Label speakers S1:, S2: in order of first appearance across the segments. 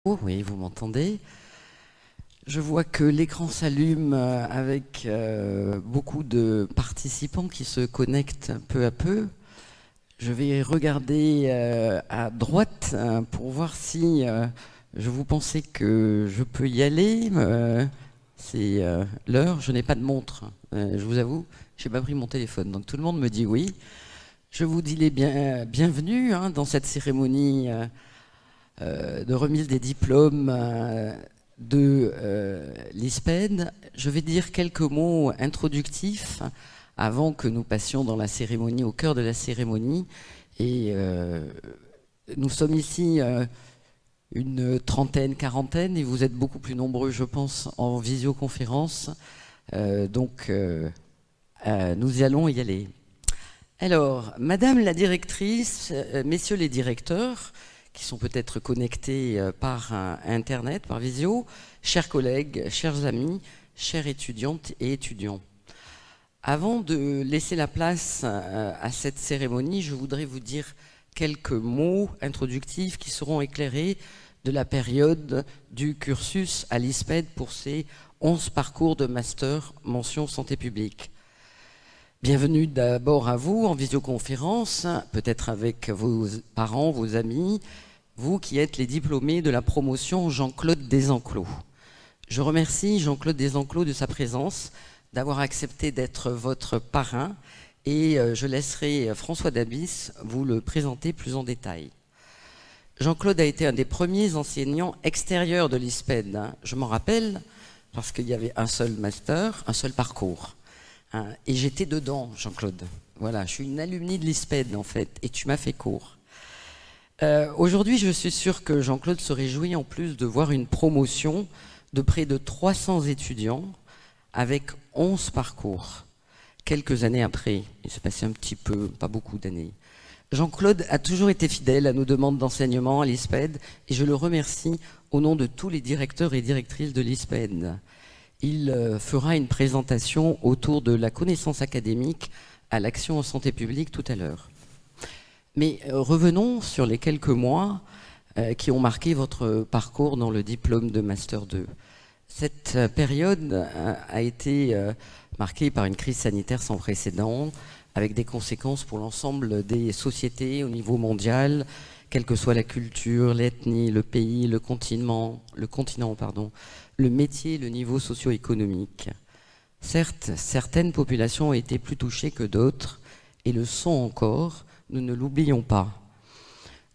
S1: Oui, vous m'entendez. Je vois que l'écran s'allume avec beaucoup de participants qui se connectent peu à peu. Je vais regarder à droite pour voir si vous pensez que je peux y aller. C'est l'heure, je n'ai pas de montre. Je vous avoue, je n'ai pas pris mon téléphone. Donc tout le monde me dit oui. Je vous dis les bienvenus dans cette cérémonie de remise des diplômes de l'ISPED. Je vais dire quelques mots introductifs avant que nous passions dans la cérémonie, au cœur de la cérémonie. Et nous sommes ici une trentaine, quarantaine, et vous êtes beaucoup plus nombreux, je pense, en visioconférence. Donc, nous y allons y aller. Alors, Madame la directrice, Messieurs les directeurs, qui sont peut-être connectés par Internet, par visio, chers collègues, chers amis, chères étudiantes et étudiants. Avant de laisser la place à cette cérémonie, je voudrais vous dire quelques mots introductifs qui seront éclairés de la période du cursus à l'ISPED pour ces 11 parcours de master mention santé publique. Bienvenue d'abord à vous en visioconférence, peut-être avec vos parents, vos amis, vous qui êtes les diplômés de la promotion Jean-Claude Desenclos. Je remercie Jean-Claude Desenclos de sa présence, d'avoir accepté d'être votre parrain, et je laisserai François Dabis vous le présenter plus en détail. Jean-Claude a été un des premiers enseignants extérieurs de l'ISPED. Je m'en rappelle, parce qu'il y avait un seul master, un seul parcours. Et j'étais dedans, Jean-Claude. Voilà, je suis une alumni de l'ISPED, en fait, et tu m'as fait cours. Aujourd'hui, je suis sûr que Jean-Claude se réjouit en plus de voir une promotion de près de 300 étudiants avec 11 parcours. Quelques années après, il s'est passé un petit peu, pas beaucoup d'années. Jean-Claude a toujours été fidèle à nos demandes d'enseignement à l'ISPED, et je le remercie au nom de tous les directeurs et directrices de l'ISPED. Il fera une présentation autour de la connaissance académique à l'action en santé publique tout à l'heure. Mais revenons sur les quelques mois qui ont marqué votre parcours dans le diplôme de Master 2. Cette période a été marquée par une crise sanitaire sans précédent, avec des conséquences pour l'ensemble des sociétés au niveau mondial, quelle que soit la culture, l'ethnie, le pays, le continent, le métier, le niveau socio-économique. Certes, certaines populations ont été plus touchées que d'autres, et le sont encore, nous ne l'oublions pas.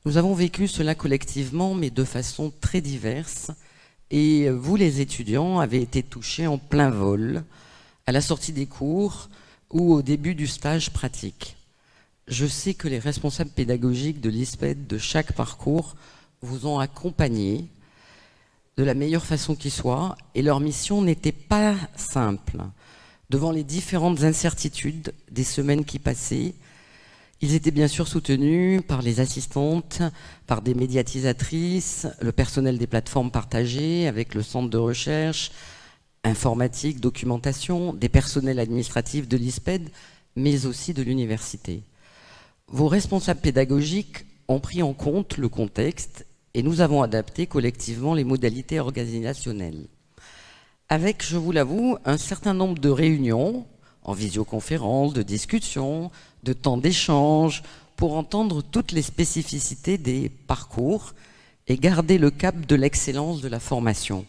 S1: Nous avons vécu cela collectivement, mais de façon très diverse, et vous, les étudiants, avez été touchés en plein vol, à la sortie des cours ou au début du stage pratique. Je sais que les responsables pédagogiques de l'ISPED de chaque parcours vous ont accompagné de la meilleure façon qui soit, et leur mission n'était pas simple. Devant les différentes incertitudes des semaines qui passaient, ils étaient bien sûr soutenus par les assistantes, par des médiatisatrices, le personnel des plateformes partagées avec le centre de recherche, informatique, documentation, des personnels administratifs de l'ISPED, mais aussi de l'université. Vos responsables pédagogiques ont pris en compte le contexte et nous avons adapté collectivement les modalités organisationnelles. Avec, je vous l'avoue, un certain nombre de réunions, en visioconférence, de discussions, de temps d'échange, pour entendre toutes les spécificités des parcours et garder le cap de l'excellence de la formation.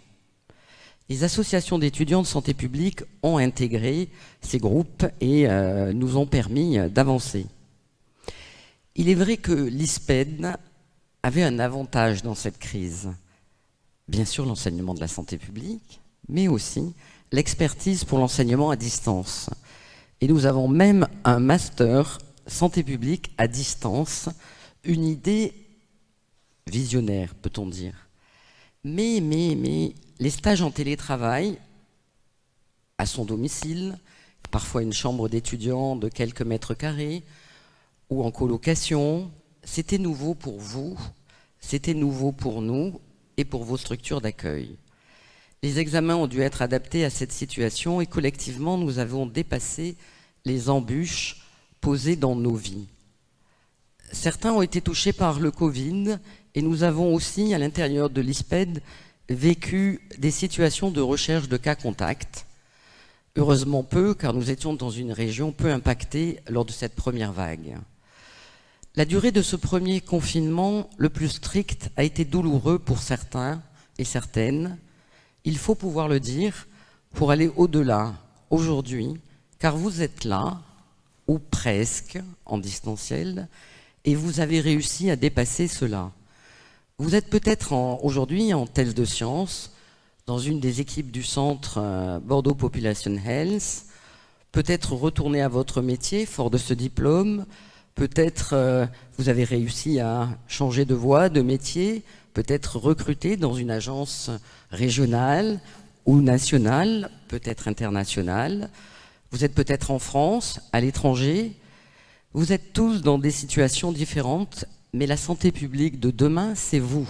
S1: Les associations d'étudiants de santé publique ont intégré ces groupes et nous ont permis d'avancer. Il est vrai que l'ISPED avait un avantage dans cette crise. Bien sûr, l'enseignement de la santé publique, mais aussi l'expertise pour l'enseignement à distance. Et nous avons même un master santé publique à distance, une idée visionnaire, peut-on dire. Mais les stages en télétravail, à son domicile, parfois une chambre d'étudiant de quelques mètres carrés, ou en colocation, c'était nouveau pour vous, c'était nouveau pour nous et pour vos structures d'accueil. Les examens ont dû être adaptés à cette situation et collectivement, nous avons dépassé les embûches posées dans nos vies. Certains ont été touchés par le Covid Et nous avons aussi, à l'intérieur de l'ISPED, vécu des situations de recherche de cas contacts. Heureusement peu, car nous étions dans une région peu impactée lors de cette première vague. La durée de ce premier confinement, le plus strict, a été douloureux pour certains et certaines. Il faut pouvoir le dire pour aller au-delà aujourd'hui, car vous êtes là, ou presque, en distanciel, et vous avez réussi à dépasser cela. Vous êtes peut-être aujourd'hui en thèse de sciences, dans une des équipes du centre Bordeaux Population Health, peut-être retourné à votre métier, fort de ce diplôme, peut-être vous avez réussi à changer de voie, de métier, peut-être recruté dans une agence régionale ou nationale, peut-être internationale. Vous êtes peut-être en France, à l'étranger. Vous êtes tous dans des situations différentes, mais la santé publique de demain, c'est vous.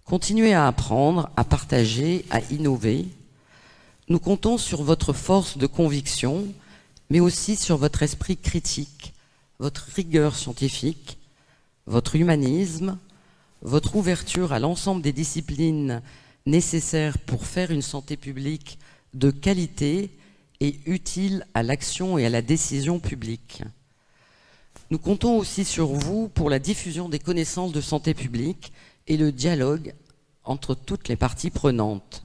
S1: Continuez à apprendre, à partager, à innover. Nous comptons sur votre force de conviction, mais aussi sur votre esprit critique, votre rigueur scientifique, votre humanisme, votre ouverture à l'ensemble des disciplines nécessaires pour faire une santé publique de qualité et utile à l'action et à la décision publique. Nous comptons aussi sur vous pour la diffusion des connaissances de santé publique et le dialogue entre toutes les parties prenantes.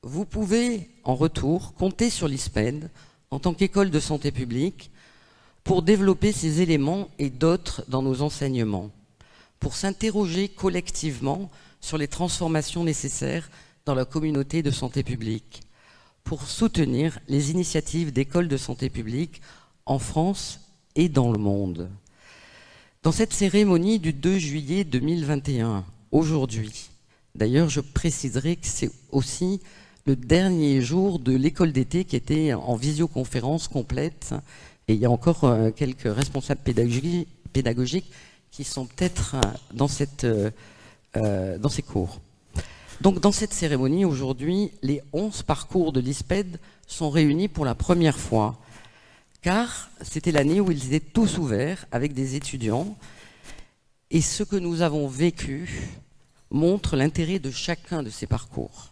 S1: Vous pouvez, en retour, compter sur l'ISPED en tant qu'école de santé publique pour développer ces éléments et d'autres dans nos enseignements, pour s'interroger collectivement sur les transformations nécessaires dans la communauté de santé publique, pour soutenir les initiatives d'écoles de santé publique en France et dans le monde. Dans cette cérémonie du 2 juillet 2021, aujourd'hui, d'ailleurs je préciserai que c'est aussi le dernier jour de l'école d'été qui était en visioconférence complète, et il y a encore quelques responsables pédagogiques qui sont peut-être dans ces cours. Donc dans cette cérémonie, aujourd'hui, les 11 parcours de l'ISPED sont réunis pour la première fois, car c'était l'année où ils étaient tous ouverts avec des étudiants, et ce que nous avons vécu montre l'intérêt de chacun de ces parcours.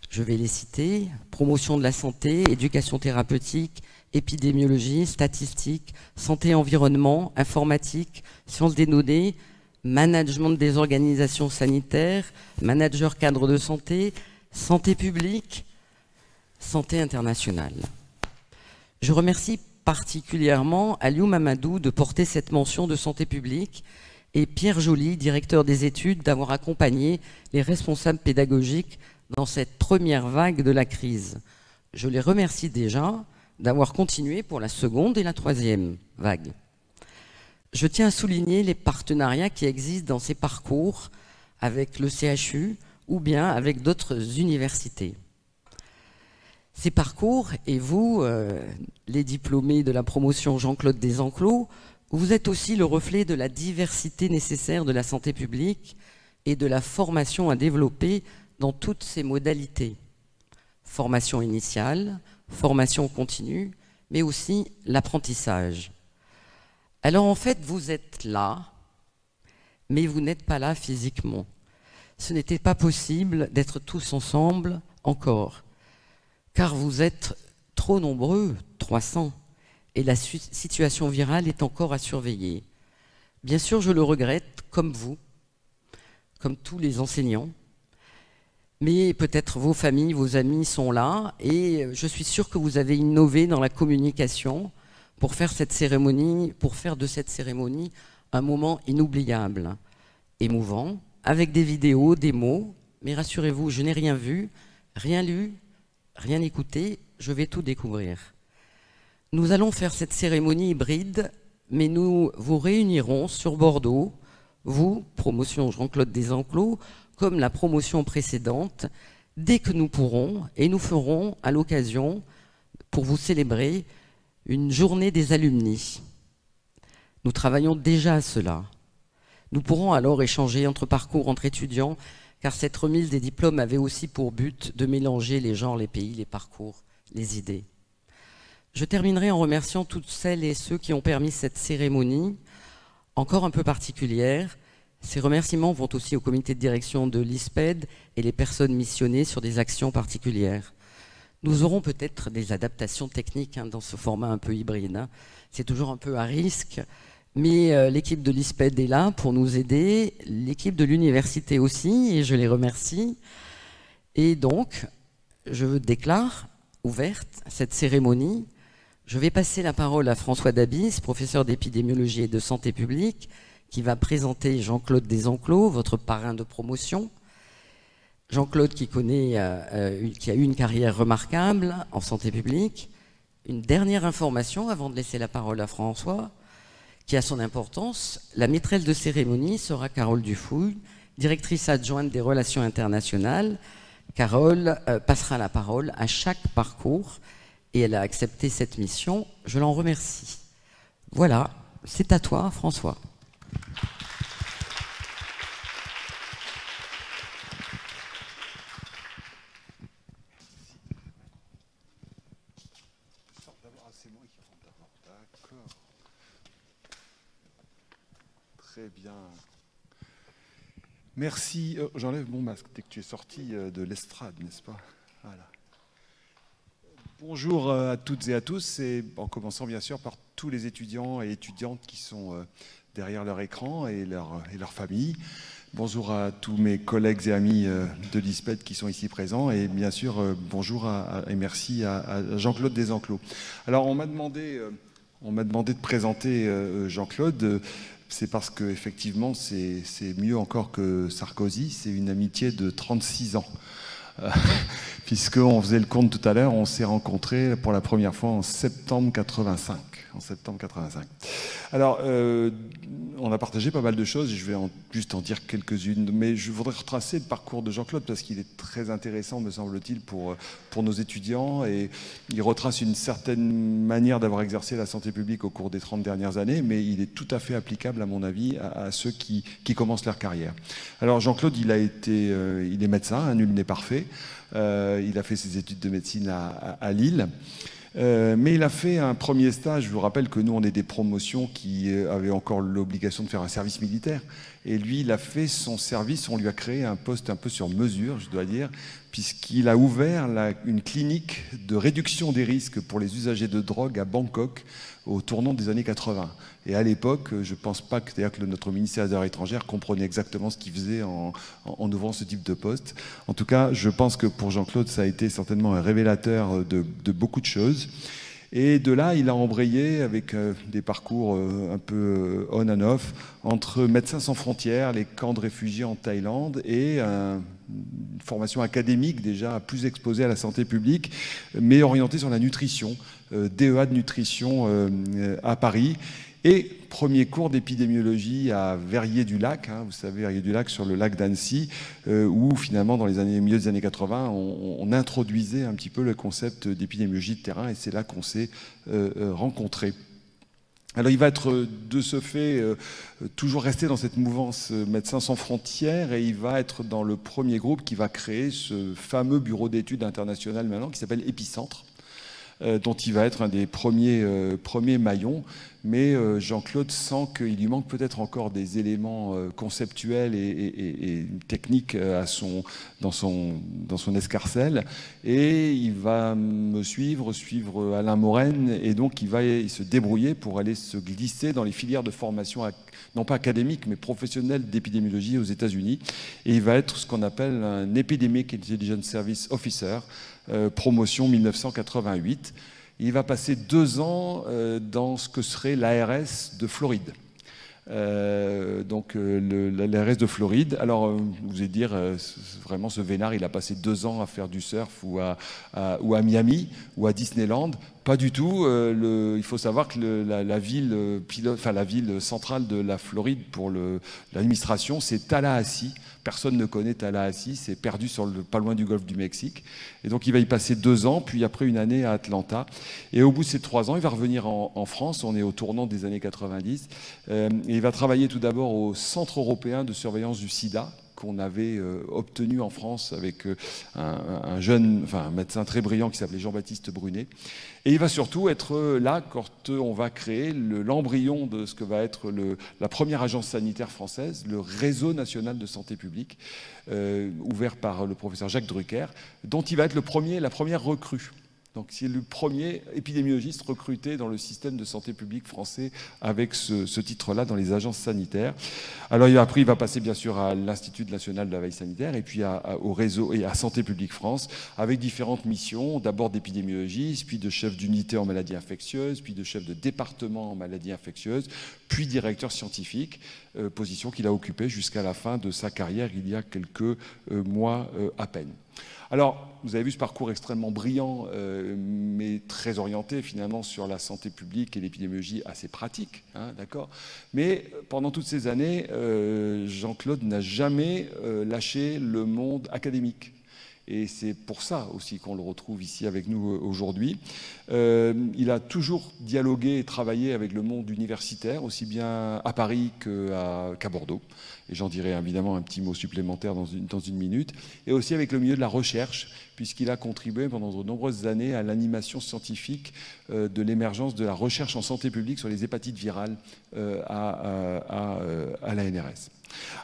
S1: Je vais les citer: promotion de la santé, éducation thérapeutique, épidémiologie, statistique, santé-environnement, informatique, sciences des données, management des organisations sanitaires, manager cadre de santé, santé publique, santé internationale. Je remercie particulièrement Aliou Mamadou de porter cette mention de santé publique et Pierre Joly, directeur des études, d'avoir accompagné les responsables pédagogiques dans cette première vague de la crise. Je les remercie déjà d'avoir continué pour la seconde et la troisième vague. Je tiens à souligner les partenariats qui existent dans ces parcours avec le CHU ou bien avec d'autres universités. Ces parcours, et vous, les diplômés de la promotion Jean-Claude Desenclos, vous êtes aussi le reflet de la diversité nécessaire de la santé publique et de la formation à développer dans toutes ses modalités. Formation initiale, formation continue, mais aussi l'apprentissage. Alors en fait, vous êtes là, mais vous n'êtes pas là physiquement. Ce n'était pas possible d'être tous ensemble encore, car vous êtes trop nombreux, 300, et la situation virale est encore à surveiller. Bien sûr, je le regrette, comme vous, comme tous les enseignants, mais peut-être vos familles, vos amis sont là, et je suis sûr que vous avez innové dans la communication pour faire cette cérémonie, pour faire de cette cérémonie un moment inoubliable, émouvant, avec des vidéos, des mots, mais rassurez-vous, je n'ai rien vu, rien lu, rien écouté, je vais tout découvrir. Nous allons faire cette cérémonie hybride, mais nous vous réunirons sur Bordeaux, vous, promotion Jean-Claude Desenclos, comme la promotion précédente, dès que nous pourrons, et nous ferons à l'occasion, pour vous célébrer, une journée des alumni. Nous travaillons déjà à cela. Nous pourrons alors échanger entre parcours, entre étudiants, car cette remise des diplômes avait aussi pour but de mélanger les genres, les pays, les parcours, les idées. Je terminerai en remerciant toutes celles et ceux qui ont permis cette cérémonie, encore un peu particulière, Ces remerciements vont aussi au comité de direction de l'ISPED et les personnes missionnées sur des actions particulières. Nous aurons peut-être des adaptations techniques dans ce format un peu hybride. C'est toujours un peu à risque, mais l'équipe de l'ISPED est là pour nous aider, l'équipe de l'université aussi, et je les remercie. Et donc, je déclare ouverte cette cérémonie. Je vais passer la parole à François Dabis, professeur d'épidémiologie et de santé publique, qui va présenter Jean-Claude Desenclos, votre parrain de promotion. Jean-Claude qui a eu une carrière remarquable en santé publique. Une dernière information avant de laisser la parole à François, qui a son importance. La maîtresse de cérémonie sera Carole Dufouille, directrice adjointe des relations internationales. Carole passera la parole à chaque parcours et elle a accepté cette mission. Je l'en remercie. Voilà, c'est à toi, François.
S2: Très bien. Merci. J'enlève mon masque dès que tu es sorti de l'estrade, n'est-ce pas? Voilà. Bonjour à toutes et à tous, et en commençant bien sûr par tous les étudiants et étudiantes qui sont derrière leur écran et leur famille. Bonjour à tous mes collègues et amis de l'ISPED qui sont ici présents, et bien sûr bonjour et merci à Jean-Claude Desenclos. Alors on m'a demandé de présenter Jean-Claude. C'est parce qu'effectivement, c'est mieux encore que Sarkozy, c'est une amitié de 36 ans. Puisqu'on faisait le compte tout à l'heure, on s'est rencontrés pour la première fois en septembre 85. Alors, on a partagé pas mal de choses, et je vais juste en dire quelques-unes, mais je voudrais retracer le parcours de Jean-Claude parce qu'il est très intéressant, me semble-t-il, pour nos étudiants, et il retrace une certaine manière d'avoir exercé la santé publique au cours des 30 dernières années, mais il est tout à fait applicable, à mon avis, à ceux qui commencent leur carrière. Alors, Jean-Claude, il est médecin, nul n'est parfait. Il a fait ses études de médecine à Lille. Mais il a fait un premier stage. Je vous rappelle que nous, on est des promotions qui avaient encore l'obligation de faire un service militaire. Et lui, il a fait son service, on lui a créé un poste un peu sur mesure, je dois dire, puisqu'il a ouvert une clinique de réduction des risques pour les usagers de drogue à Bangkok au tournant des années 80. Et à l'époque, je ne pense pas que notre ministère des Affaires étrangères comprenait exactement ce qu'il faisait en ouvrant ce type de poste. En tout cas, je pense que pour Jean-Claude, ça a été certainement un révélateur de beaucoup de choses. Et de là, il a embrayé avec des parcours un peu on and off entre Médecins sans frontières, les camps de réfugiés en Thaïlande et une formation académique déjà plus exposée à la santé publique, mais orientée sur la nutrition, DEA de nutrition à Paris. Et premier cours d'épidémiologie à Verrier-du-Lac, vous savez, Verrier-du-Lac sur le lac d'Annecy, où finalement, dans les milieu des années 80, on introduisait un petit peu le concept d'épidémiologie de terrain, et c'est là qu'on s'est rencontrés. Alors il va être de ce fait toujours resté dans cette mouvance Médecins sans frontières, et il va être dans le premier groupe qui va créer ce fameux bureau d'études international maintenant qui s'appelle Épicentre, dont il va être un des premiers maillons. Mais Jean-Claude sent qu'il lui manque peut-être encore des éléments conceptuels et techniques dans son escarcelle. Et il va me suivre Alain Morenne, et donc il va se débrouiller pour aller se glisser dans les filières de formation, non pas académique, mais professionnelle d'épidémiologie aux États-Unis. Et il va être ce qu'on appelle un Epidemic Intelligence Service Officer, promotion 1988. Il va passer 2 ans dans ce que serait l'ARS de Floride. Donc l'ARS de Floride. Alors, vous allez dire, vraiment, ce vénard, il a passé 2 ans à faire du surf ou à Miami ou à Disneyland. Pas du tout. Il faut savoir que la ville centrale de la Floride pour l'administration, c'est Tallahassee. Personne ne connaît Tallahassee, c'est perdu pas loin du golfe du Mexique. Et donc il va y passer 2 ans, puis après 1 année à Atlanta. Et au bout de ces 3 ans, il va revenir en France, on est au tournant des années 90. Et il va travailler tout d'abord au Centre européen de surveillance du sida, qu'on avait obtenu en France avec un médecin très brillant qui s'appelait Jean-Baptiste Brunet. Et il va surtout être là quand on va créer l'embryon de ce que va être la première agence sanitaire française, le réseau national de santé publique, ouvert par le professeur Jacques Drucker, dont il va être la première recrue. Donc c'est le premier épidémiologiste recruté dans le système de santé publique français avec ce titre-là dans les agences sanitaires. Alors après, il va passer bien sûr à l'Institut national de la veille sanitaire et puis au réseau et à Santé publique France avec différentes missions, d'abord d'épidémiologiste, puis de chef d'unité en maladies infectieuses, puis de chef de département en maladies infectieuses, puis directeur scientifique, position qu'il a occupée jusqu'à la fin de sa carrière il y a quelques mois à peine. Alors, vous avez vu ce parcours extrêmement brillant, mais très orienté finalement sur la santé publique et l'épidémiologie assez pratique, hein, d'accord. Mais pendant toutes ces années, Jean-Claude n'a jamais lâché le monde académique. Et c'est pour ça aussi qu'on le retrouve ici avec nous aujourd'hui. Il a toujours dialogué et travaillé avec le monde universitaire, aussi bien à Paris qu'à Bordeaux. Et j'en dirai évidemment un petit mot supplémentaire dans une minute. Et aussi avec le milieu de la recherche, puisqu'il a contribué pendant de nombreuses années à l'animation scientifique de l'émergence de la recherche en santé publique sur les hépatites virales à l'ANRS.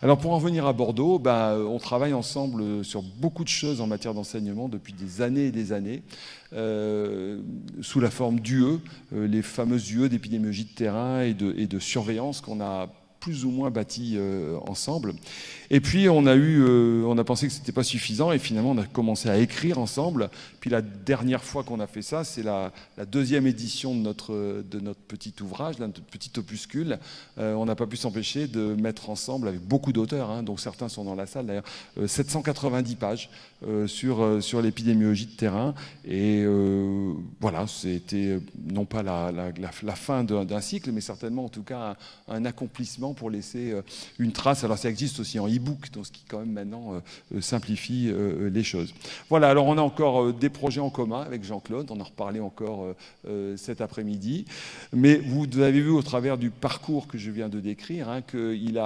S2: Alors pour en venir à Bordeaux, on travaille ensemble sur beaucoup de choses en matière d'enseignement depuis des années et des années, sous la forme d'UE, les fameuses UE d'épidémiologie de terrain et de surveillance qu'on a plus ou moins bâti ensemble. Et puis on a pensé que c'était pas suffisant et finalement on a commencé à écrire ensemble. Puis la dernière fois qu'on a fait ça, c'est la deuxième édition de notre petit ouvrage, de notre petit opuscule. On n'a pas pu s'empêcher de mettre ensemble avec beaucoup d'auteurs, hein, donc certains sont dans la salle d'ailleurs, 790 pages sur l'épidémiologie de terrain. Et voilà, c'était non pas la fin d'un cycle, mais certainement en tout cas un accomplissement pour laisser une trace. Alors ça existe aussi en e-book, donc ce qui quand même maintenant simplifie les choses. Voilà, alors on a encore des projets en commun avec Jean-Claude, on en reparlait encore cet après-midi, mais vous avez vu au travers du parcours que je viens de décrire, hein, qu'il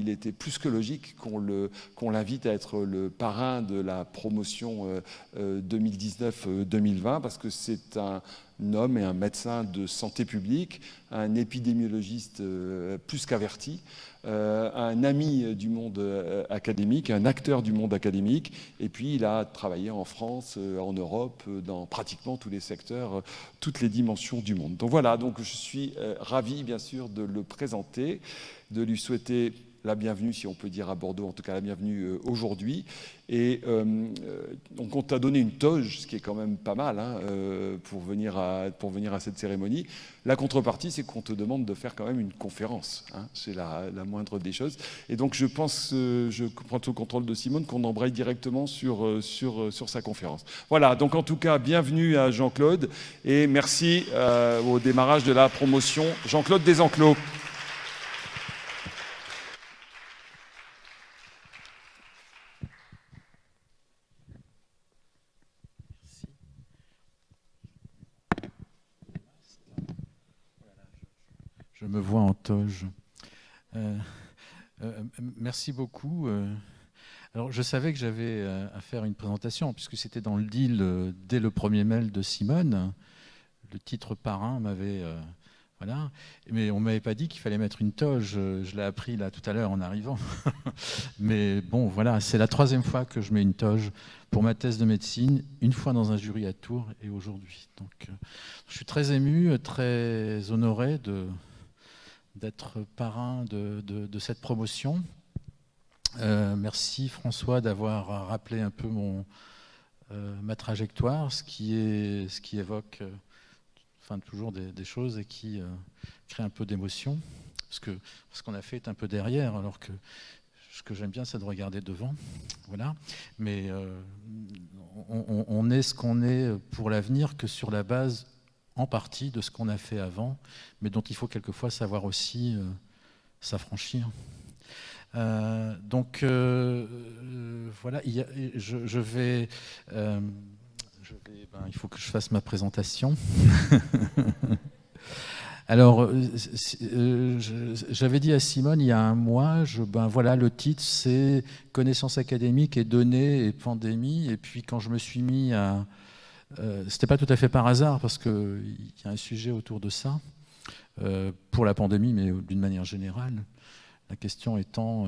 S2: était plus que logique qu'on l'invite à être le parrain de la promotion 2019-2020, parce que c'est un homme et un médecin de santé publique, un épidémiologiste plus qu'averti, un ami du monde académique, un acteur du monde académique, et puis il a travaillé en France, en Europe, dans pratiquement tous les secteurs, toutes les dimensions du monde. Donc voilà, donc je suis ravi bien sûr de le présenter, de lui souhaiter la bienvenue, si on peut dire à Bordeaux, en tout cas la bienvenue aujourd'hui. Et donc on t'a donné une toge, ce qui est quand même pas mal, hein, pour venir à cette cérémonie. La contrepartie, c'est qu'on te demande de faire quand même une conférence, hein, c'est la moindre des choses. Et donc je pense, je prends au contrôle de Simone, qu'on embraye directement sur sa conférence. Voilà, donc en tout cas, bienvenue à Jean-Claude et merci au démarrage de la promotion. Jean-Claude Desenclos.
S3: Je me vois en toge. Merci beaucoup. Alors, je savais que j'avais à faire une présentation, puisque c'était dans le deal dès le premier mail de Simone. Le titre parrain m'avait... voilà. Mais on ne m'avait pas dit qu'il fallait mettre une toge. Je l'ai appris là tout à l'heure en arrivant. Mais bon, voilà, c'est la troisième fois que je mets une toge pour ma thèse de médecine, une fois dans un jury à Tours et aujourd'hui. Donc, je suis très ému, très honoré d'être parrain de cette promotion. Merci François d'avoir rappelé un peu ma trajectoire, ce qui évoque toujours des choses et qui crée un peu d'émotion. Parce que ce qu'on a fait est un peu derrière, alors que ce que j'aime bien, c'est de regarder devant. Voilà. Mais on est ce qu'on est pour l'avenir que sur la base en partie de ce qu'on a fait avant, mais dont il faut quelquefois savoir aussi s'affranchir. Donc voilà, il faut que je fasse ma présentation. Alors, j'avais dit à Simone il y a un mois, voilà, le titre c'est Connaissances académiques et données et pandémie. Et puis quand je me suis mis à... c'était pas tout à fait par hasard parce qu'il y a un sujet autour de ça, pour la pandémie, mais d'une manière générale. La question étant,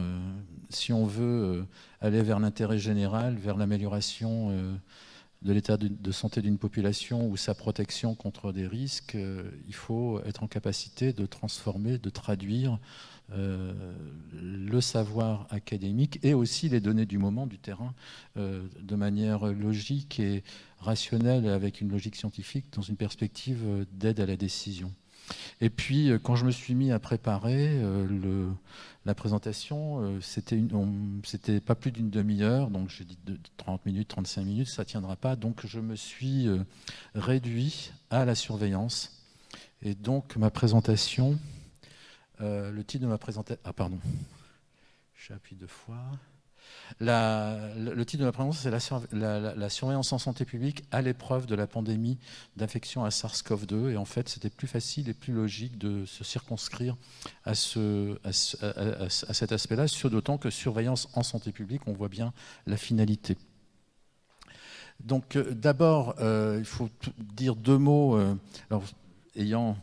S3: si on veut aller vers l'intérêt général, vers l'amélioration de l'état de santé d'une population ou sa protection contre des risques, il faut être en capacité de transformer, de traduire le savoir académique et aussi les données du moment, du terrain, de manière logique et rationnelle, avec une logique scientifique, dans une perspective d'aide à la décision. Et puis, quand je me suis mis à préparer la présentation, c'était pas plus d'une demi-heure, donc j'ai dit 30 minutes, 35 minutes, ça ne tiendra pas. Donc, je me suis réduit à la surveillance. Et donc, ma présentation, le titre de ma présentation... Ah, pardon, j'appuie 2 fois. Le titre de ma présentation, c'est la surveillance en santé publique à l'épreuve de la pandémie d'infection à SARS-CoV-2. Et en fait, c'était plus facile et plus logique de se circonscrire à cet aspect-là, d'autant que surveillance en santé publique, on voit bien la finalité. Donc d'abord, il faut dire 2 mots. Alors, ayant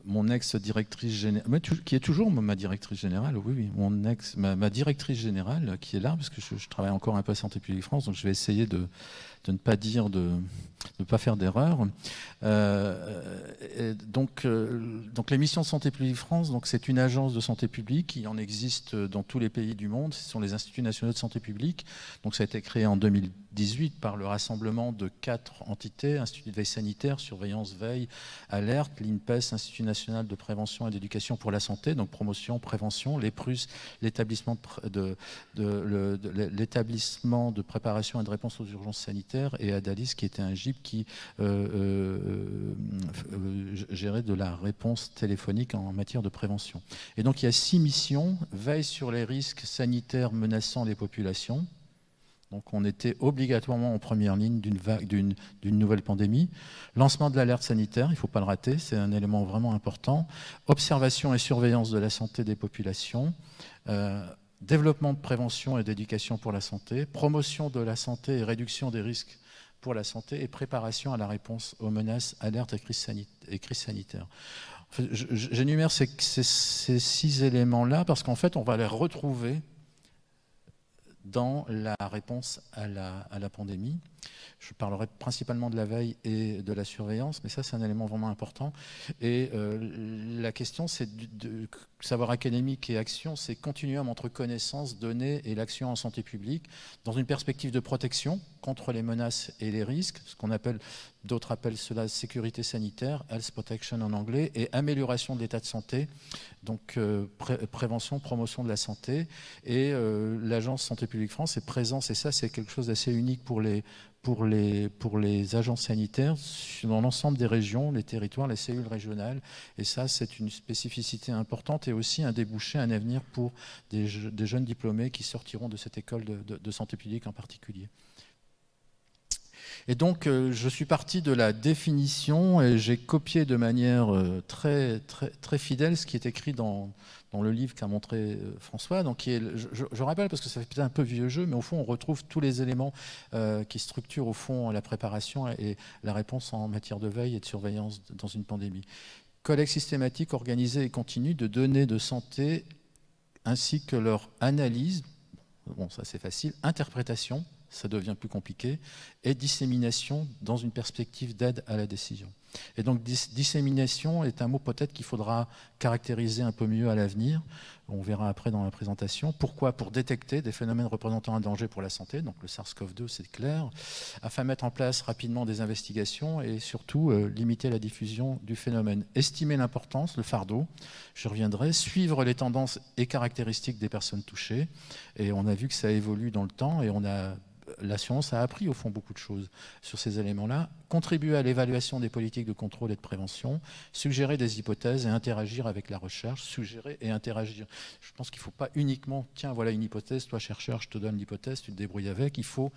S3: mon ex-directrice générale, qui est toujours ma directrice générale, oui, ma directrice générale qui est là, parce que je travaille encore un peu à Santé publique France, donc je vais essayer de ne pas dire, de ne pas faire d'erreur. Donc les missions de Santé publique France, c'est une agence de santé publique qui en existe dans tous les pays du monde. Ce sont les Instituts nationaux de santé publique. Donc ça a été créé en 2018 par le rassemblement de 4 entités: Institut de veille sanitaire, surveillance, veille, alerte, l'INPES, Institut national de prévention et d'éducation pour la santé, donc promotion, prévention, l'EPRUS, l'établissement de préparation et de réponse aux urgences sanitaires, et ADALIS, qui était un GIP qui gérait de la réponse téléphonique en matière de prévention. Et donc il y a 6 missions: veille sur les risques sanitaires menaçant les populations. Donc on était obligatoirement en première ligne d'une nouvelle pandémie. Lancement de l'alerte sanitaire, il ne faut pas le rater, c'est un élément vraiment important. Observation et surveillance de la santé des populations. Développement de prévention et d'éducation pour la santé. Promotion de la santé et réduction des risques pour la santé. Et préparation à la réponse aux menaces, alertes et crises sanitaires. En fait, j'énumère ces 6 éléments-là parce qu'en fait, on va les retrouver dans la réponse à la pandémie. Je parlerai principalement de la veille et de la surveillance, mais ça, c'est un élément vraiment important. Et la question, c'est de savoir académique et action, c'est continuum entre connaissances, données et l'action en santé publique, dans une perspective de protection contre les menaces et les risques, ce qu'on appelle, d'autres appellent cela sécurité sanitaire, health protection en anglais, et amélioration de l'état de santé, donc prévention, promotion de la santé. Et l'agence Santé publique France est présente, et ça, c'est quelque chose d'assez unique pour les agences sanitaires dans l'ensemble des régions, les territoires, les cellules régionales. Et ça, c'est une spécificité importante et aussi un débouché, un avenir pour des jeunes diplômés qui sortiront de cette école de santé publique en particulier. Et donc, je suis parti de la définition et j'ai copié de manière très fidèle ce qui est écrit dans le livre qu'a montré François. Donc, je rappelle, parce que ça fait peut-être un peu vieux jeu, mais au fond, on retrouve tous les éléments qui structurent au fond la préparation et la réponse en matière de veille et de surveillance dans une pandémie. Collecte systématique, organisée et continue de données de santé ainsi que leur analyse, bon, ça c'est facile, interprétation, ça devient plus compliqué, et dissémination dans une perspective d'aide à la décision. Et donc dissémination est un mot peut-être qu'il faudra caractériser un peu mieux à l'avenir, on verra après dans la présentation. Pourquoi? Pour détecter des phénomènes représentant un danger pour la santé, donc le SARS-CoV-2 c'est clair, afin de mettre en place rapidement des investigations et surtout limiter la diffusion du phénomène. Estimer l'importance, le fardeau, je reviendrai, suivre les tendances et caractéristiques des personnes touchées, et on a vu que ça évolue dans le temps et la science a appris au fond beaucoup de choses sur ces éléments-là, contribuer à l'évaluation des politiques de contrôle et de prévention, suggérer des hypothèses et interagir avec la recherche, suggérer et interagir. Je pense qu'il ne faut pas uniquement, tiens, voilà une hypothèse, toi chercheur, je te donne l'hypothèse, tu te débrouilles avec, il faut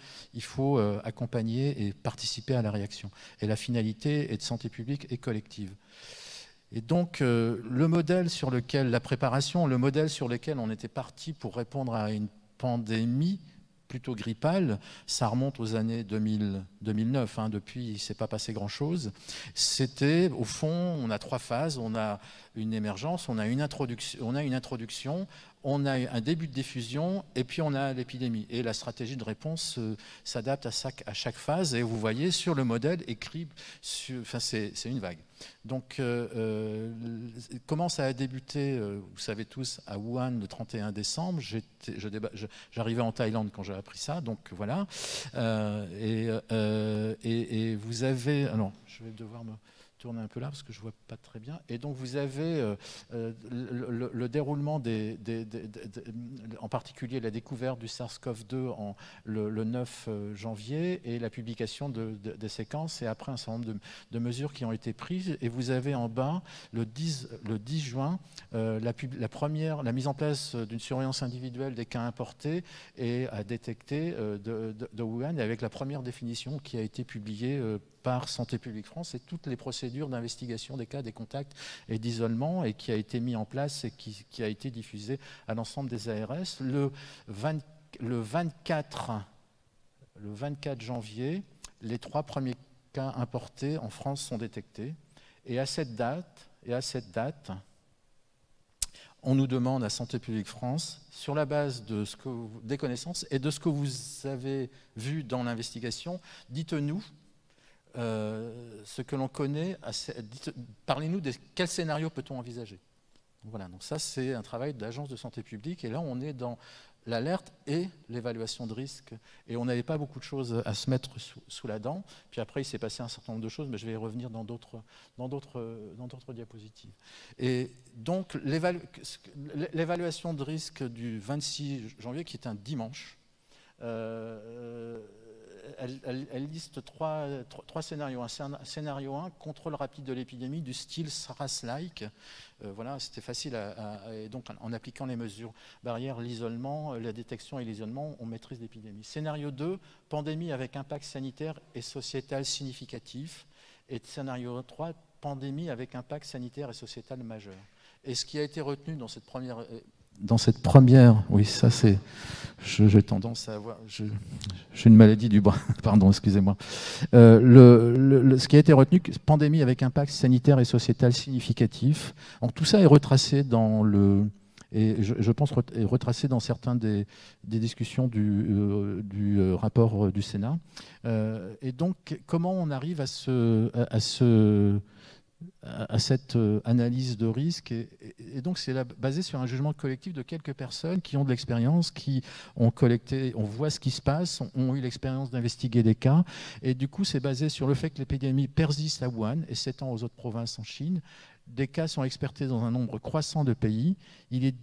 S3: accompagner et participer à la réaction. Et la finalité est de santé publique et collective. Et donc, le modèle sur lequel, la préparation, le modèle sur lequel on était parti pour répondre à une pandémie plutôt grippale, ça remonte aux années 2009, hein, depuis il ne s'est pas passé grand-chose. C'était, au fond, on a 3 phases, on a une émergence, on a une introduction, on a un début de diffusion et puis on a l'épidémie. Et la stratégie de réponse s'adapte à chaque phase. Et vous voyez sur le modèle écrit, enfin c'est une vague. Donc comment ça a débuté, vous savez tous, à Wuhan le 31 décembre. J'arrivais en Thaïlande quand j'ai appris ça, donc voilà. Et vous avez... Alors, je vais devoir me tourner un peu là parce que je ne vois pas très bien. Et donc vous avez le déroulement en particulier la découverte du SARS-CoV-2 le 9 janvier et la publication des séquences et après un certain nombre de mesures qui ont été prises. Et vous avez en bas le 10 juin la mise en place d'une surveillance individuelle des cas importés et à détecter de Wuhan, et avec la première définition qui a été publiée par Santé publique France et toutes les procédures d'investigation des cas, des contacts et d'isolement, et qui a été mis en place et qui a été diffusé à l'ensemble des ARS. Le 24 janvier, les 3 premiers cas importés en France sont détectés. Et à cette date, on nous demande à Santé publique France, sur la base des connaissances et de ce que vous avez vu dans l'investigation, dites-nous ce que l'on connaît, parlez-nous de quel scénario peut-on envisager. Voilà, donc ça c'est un travail d'agence de santé publique, et là on est dans l'alerte et l'évaluation de risque, et on n'avait pas beaucoup de choses à se mettre sous la dent. Puis après il s'est passé un certain nombre de choses, mais je vais y revenir dans d'autres diapositives. Et donc l'évaluation de risque du 26 janvier, qui est un dimanche, elle liste trois scénarios. Un scénario 1, contrôle rapide de l'épidémie du style SARS-like. Voilà, c'était facile et donc en appliquant les mesures barrières, l'isolement, la détection et l'isolement, on maîtrise l'épidémie. Scénario 2, pandémie avec impact sanitaire et sociétal significatif. Et scénario 3, pandémie avec impact sanitaire et sociétal majeur. Et ce qui a été retenu dans cette première, oui, ça c'est, j'ai tendance à avoir, j'ai une maladie du bras, pardon, excusez-moi. Ce qui a été retenu, pandémie avec impact sanitaire et sociétal significatif. Donc, tout ça est retracé dans et je pense est retracé dans certains des discussions du rapport du Sénat. Et donc, comment on arrive à cette analyse de risque, et donc c'est basé sur un jugement collectif de quelques personnes qui ont de l'expérience, qui ont collecté, on voit ce qui se passe, ont eu l'expérience d'investiguer des cas, et du coup c'est basé sur le fait que l'épidémie persiste à Wuhan et s'étend aux autres provinces en Chine. Des cas sont expertés dans un nombre croissant de pays. Il est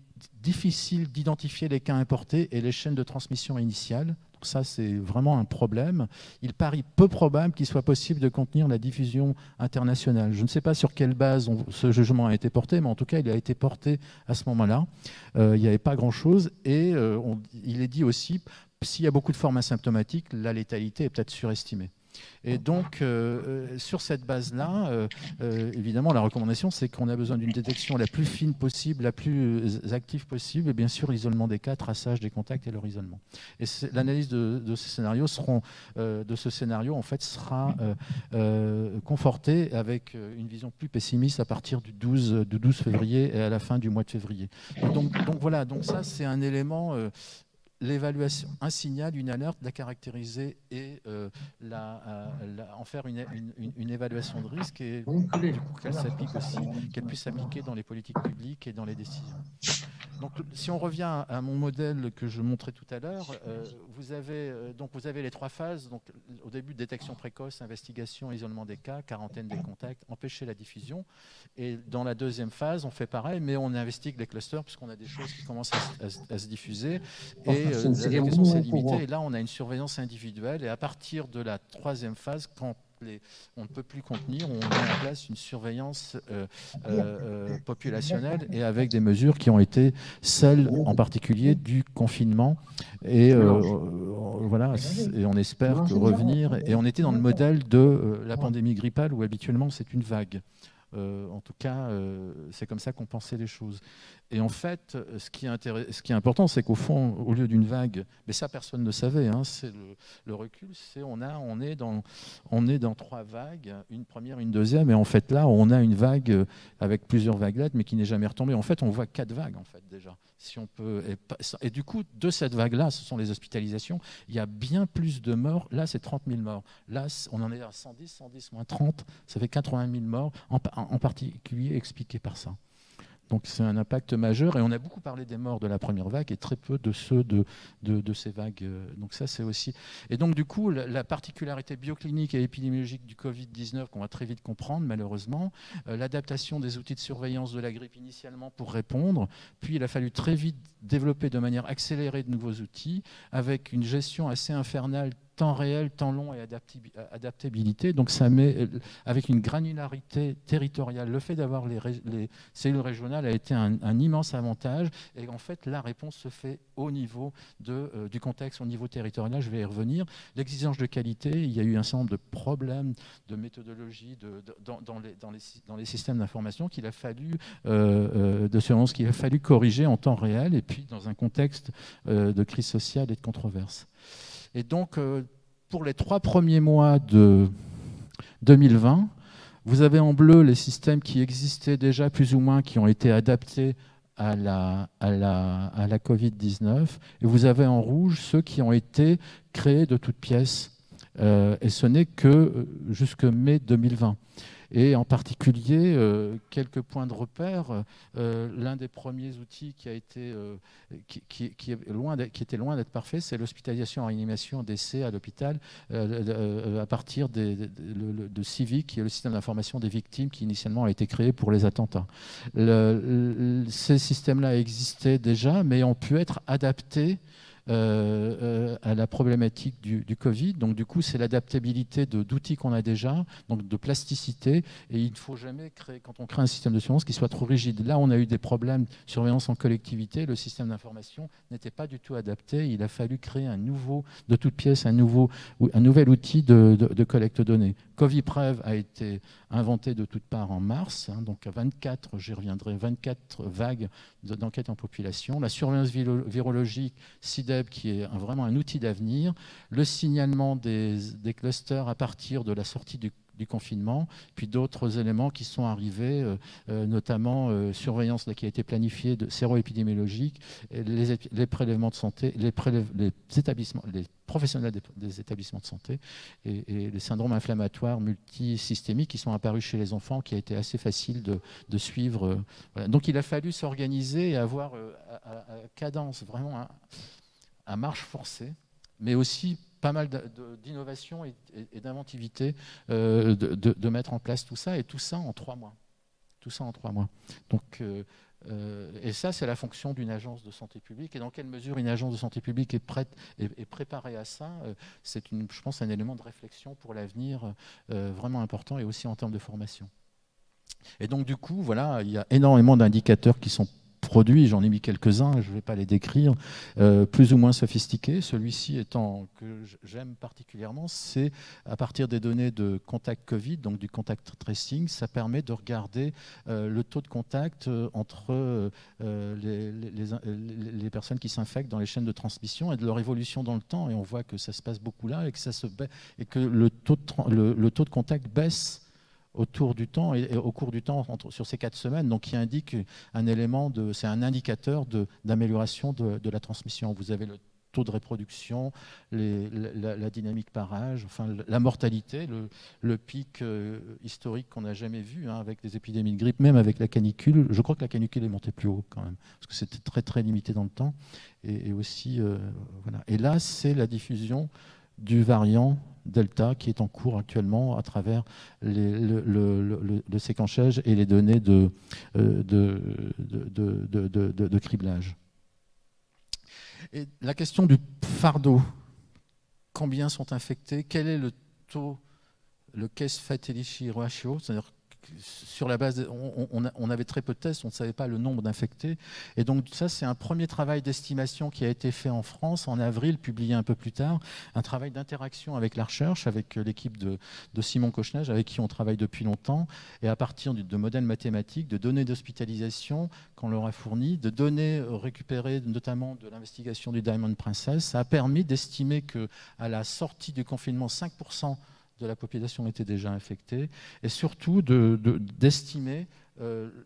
S3: difficile d'identifier les cas importés et les chaînes de transmission initiales. Donc ça, c'est vraiment un problème. Il paraît peu probable qu'il soit possible de contenir la diffusion internationale. Je ne sais pas sur quelle base ce jugement a été porté, mais en tout cas, il a été porté à ce moment-là. Il n'y avait pas grand-chose. Et il est dit aussi, s'il y a beaucoup de formes asymptomatiques, la létalité est peut-être surestimée. Et donc, sur cette base-là, évidemment, la recommandation, c'est qu'on a besoin d'une détection la plus fine possible, la plus active possible, et bien sûr, l'isolement des cas, traçage des contacts et leur isolement. Et l'analyse de ce scénario en fait, sera confortée avec une vision plus pessimiste à partir du 12 février et à la fin du mois de février. Donc voilà, donc ça, c'est un élément... l'évaluation, un signal, une alerte, la caractériser et en faire une évaluation de risque, et du coup qu'elle s'applique aussi, qu'elle puisse s'appliquer dans les politiques publiques et dans les décisions. Donc si on revient à mon modèle que je montrais tout à l'heure, vous avez les 3 phases. Donc, au début, détection précoce, investigation, isolement des cas, quarantaine des contacts, empêcher la diffusion. Et dans la deuxième phase, on fait pareil, mais on investigue les clusters puisqu'on a des choses qui commencent à se diffuser. Et la question s'est limitée. Et là, on a une surveillance individuelle. Et à partir de la 3e phase, quand on ne peut plus contenir, on met en place une surveillance populationnelle, et avec des mesures qui ont été celles en particulier du confinement. Et voilà, et on espère que revenir. Et on était dans le modèle de la pandémie grippale où habituellement c'est une vague. En tout cas, c'est comme ça qu'on pensait les choses. Et en fait, ce qui est important, c'est qu'au fond, au lieu d'une vague, mais ça personne ne savait, hein, c'est le recul, c'est on est dans 3 vagues, une première, une deuxième, et en fait là, on a une vague avec plusieurs vaguelettes, mais qui n'est jamais retombée. En fait, on voit 4 vagues en fait déjà. Si on peut, et du coup, de cette vague-là, ce sont les hospitalisations. Il y a bien plus de morts. Là, c'est 30 000 morts. Là, on en est à 110 moins 30, ça fait 80 000 morts, en particulier expliqués par ça. Donc c'est un impact majeur, et on a beaucoup parlé des morts de la première vague et très peu de ceux de ces vagues. Donc ça, c'est aussi... Et donc du coup, la particularité bioclinique et épidémiologique du Covid-19 qu'on va très vite comprendre, malheureusement, l'adaptation des outils de surveillance de la grippe initialement pour répondre, puis il a fallu très vite développer de manière accélérée de nouveaux outils, avec une gestion assez infernale, temps réel, temps long et adaptabilité. Donc ça met, avec une granularité territoriale, le fait d'avoir les cellules régionales a été un immense avantage. Et en fait, la réponse se fait au niveau du contexte, au niveau territorial. Je vais y revenir. L'exigence de qualité, il y a eu un certain nombre de problèmes de méthodologie dans les systèmes d'information qu'il a fallu, de surveillance qu'il a fallu corriger en temps réel, et puis dans un contexte de crise sociale et de controverse. Et donc, pour les 3 premiers mois de 2020, vous avez en bleu les systèmes qui existaient déjà plus ou moins, qui ont été adaptés à la Covid-19, et vous avez en rouge ceux qui ont été créés de toutes pièces, et ce n'est que jusque mai 2020. Et en particulier, quelques points de repère. L'un des premiers outils qui a été, qui était loin d'être parfait, c'est l'hospitalisation en réanimation d'essai à l'hôpital à partir de CIVIC, qui est le système d'information des victimes, qui initialement a été créé pour les attentats. Ces systèmes-là existaient déjà, mais ont pu être adaptés à la problématique du Covid. Donc du coup, c'est l'adaptabilité d'outils qu'on a déjà, donc de plasticité, et il ne faut jamais créer, quand on crée un système de surveillance, qui soit trop rigide. Là, on a eu des problèmes de surveillance en collectivité, le système d'information n'était pas du tout adapté, il a fallu créer un nouveau, de toutes pièces, un nouvel outil de collecte de données. Coviprev a été inventé de toutes parts en mars, hein, donc à 24, j'y reviendrai, 24 vagues d'enquête en population. La surveillance virologique, CIDEB, qui est vraiment un outil d'avenir. Le signalement des clusters à partir de la sortie du confinement, puis d'autres éléments qui sont arrivés, notamment surveillance qui a été planifiée de séroépidémiologique, les prélèvements de santé, les professionnels des établissements de santé et les syndromes inflammatoires multisystémiques qui sont apparus chez les enfants, qui a été assez facile de suivre. Voilà. Donc il a fallu s'organiser et avoir à cadence, vraiment à marche forcée, mais aussi pas mal d'innovation et d'inventivité de mettre en place tout ça, et tout ça en 3 mois. Tout ça en 3 mois. Donc, et ça, c'est la fonction d'une agence de santé publique. Et dans quelle mesure une agence de santé publique est prête et préparée à ça, c'est, je pense, un élément de réflexion pour l'avenir vraiment important, et aussi en termes de formation. Et donc, du coup, voilà, il y a énormément d'indicateurs qui sont produits, j'en ai mis quelques-uns, je ne vais pas les décrire, plus ou moins sophistiqués. Celui-ci étant que j'aime particulièrement, c'est à partir des données de contact Covid, donc du contact tracing, ça permet de regarder le taux de contact entre les personnes qui s'infectent dans les chaînes de transmission et de leur évolution dans le temps. Et on voit que ça se passe beaucoup là, et que le taux de contact baisse autour du temps et au cours du temps sur ces 4 semaines, donc qui indique un élément c'est un indicateur d'amélioration de la transmission. Vous avez le taux de reproduction, la dynamique par âge, enfin la mortalité, le pic historique qu'on n'a jamais vu, hein, avec des épidémies de grippe, même avec la canicule. Je crois que la canicule est montée plus haut quand même, parce que c'était très très limité dans le temps. Et aussi, voilà. Et là, c'est la diffusion du variant Delta qui est en cours actuellement à travers le séquençage et les données de criblage. Et la question du fardeau, combien sont infectés, quel est le taux, le case fatality ratio, c'est-à-dire sur la base, on avait très peu de tests, on ne savait pas le nombre d'infectés. Et donc ça, c'est un premier travail d'estimation qui a été fait en France en avril, publié un peu plus tard, un travail d'interaction avec la recherche, avec l'équipe de Simon Cochenage, avec qui on travaille depuis longtemps, et à partir de modèles mathématiques, de données d'hospitalisation qu'on leur a fournies, de données récupérées notamment de l'investigation du Diamond Princess, ça a permis d'estimer qu'à la sortie du confinement, 5% de la population était déjà infectée, et surtout d'estimer le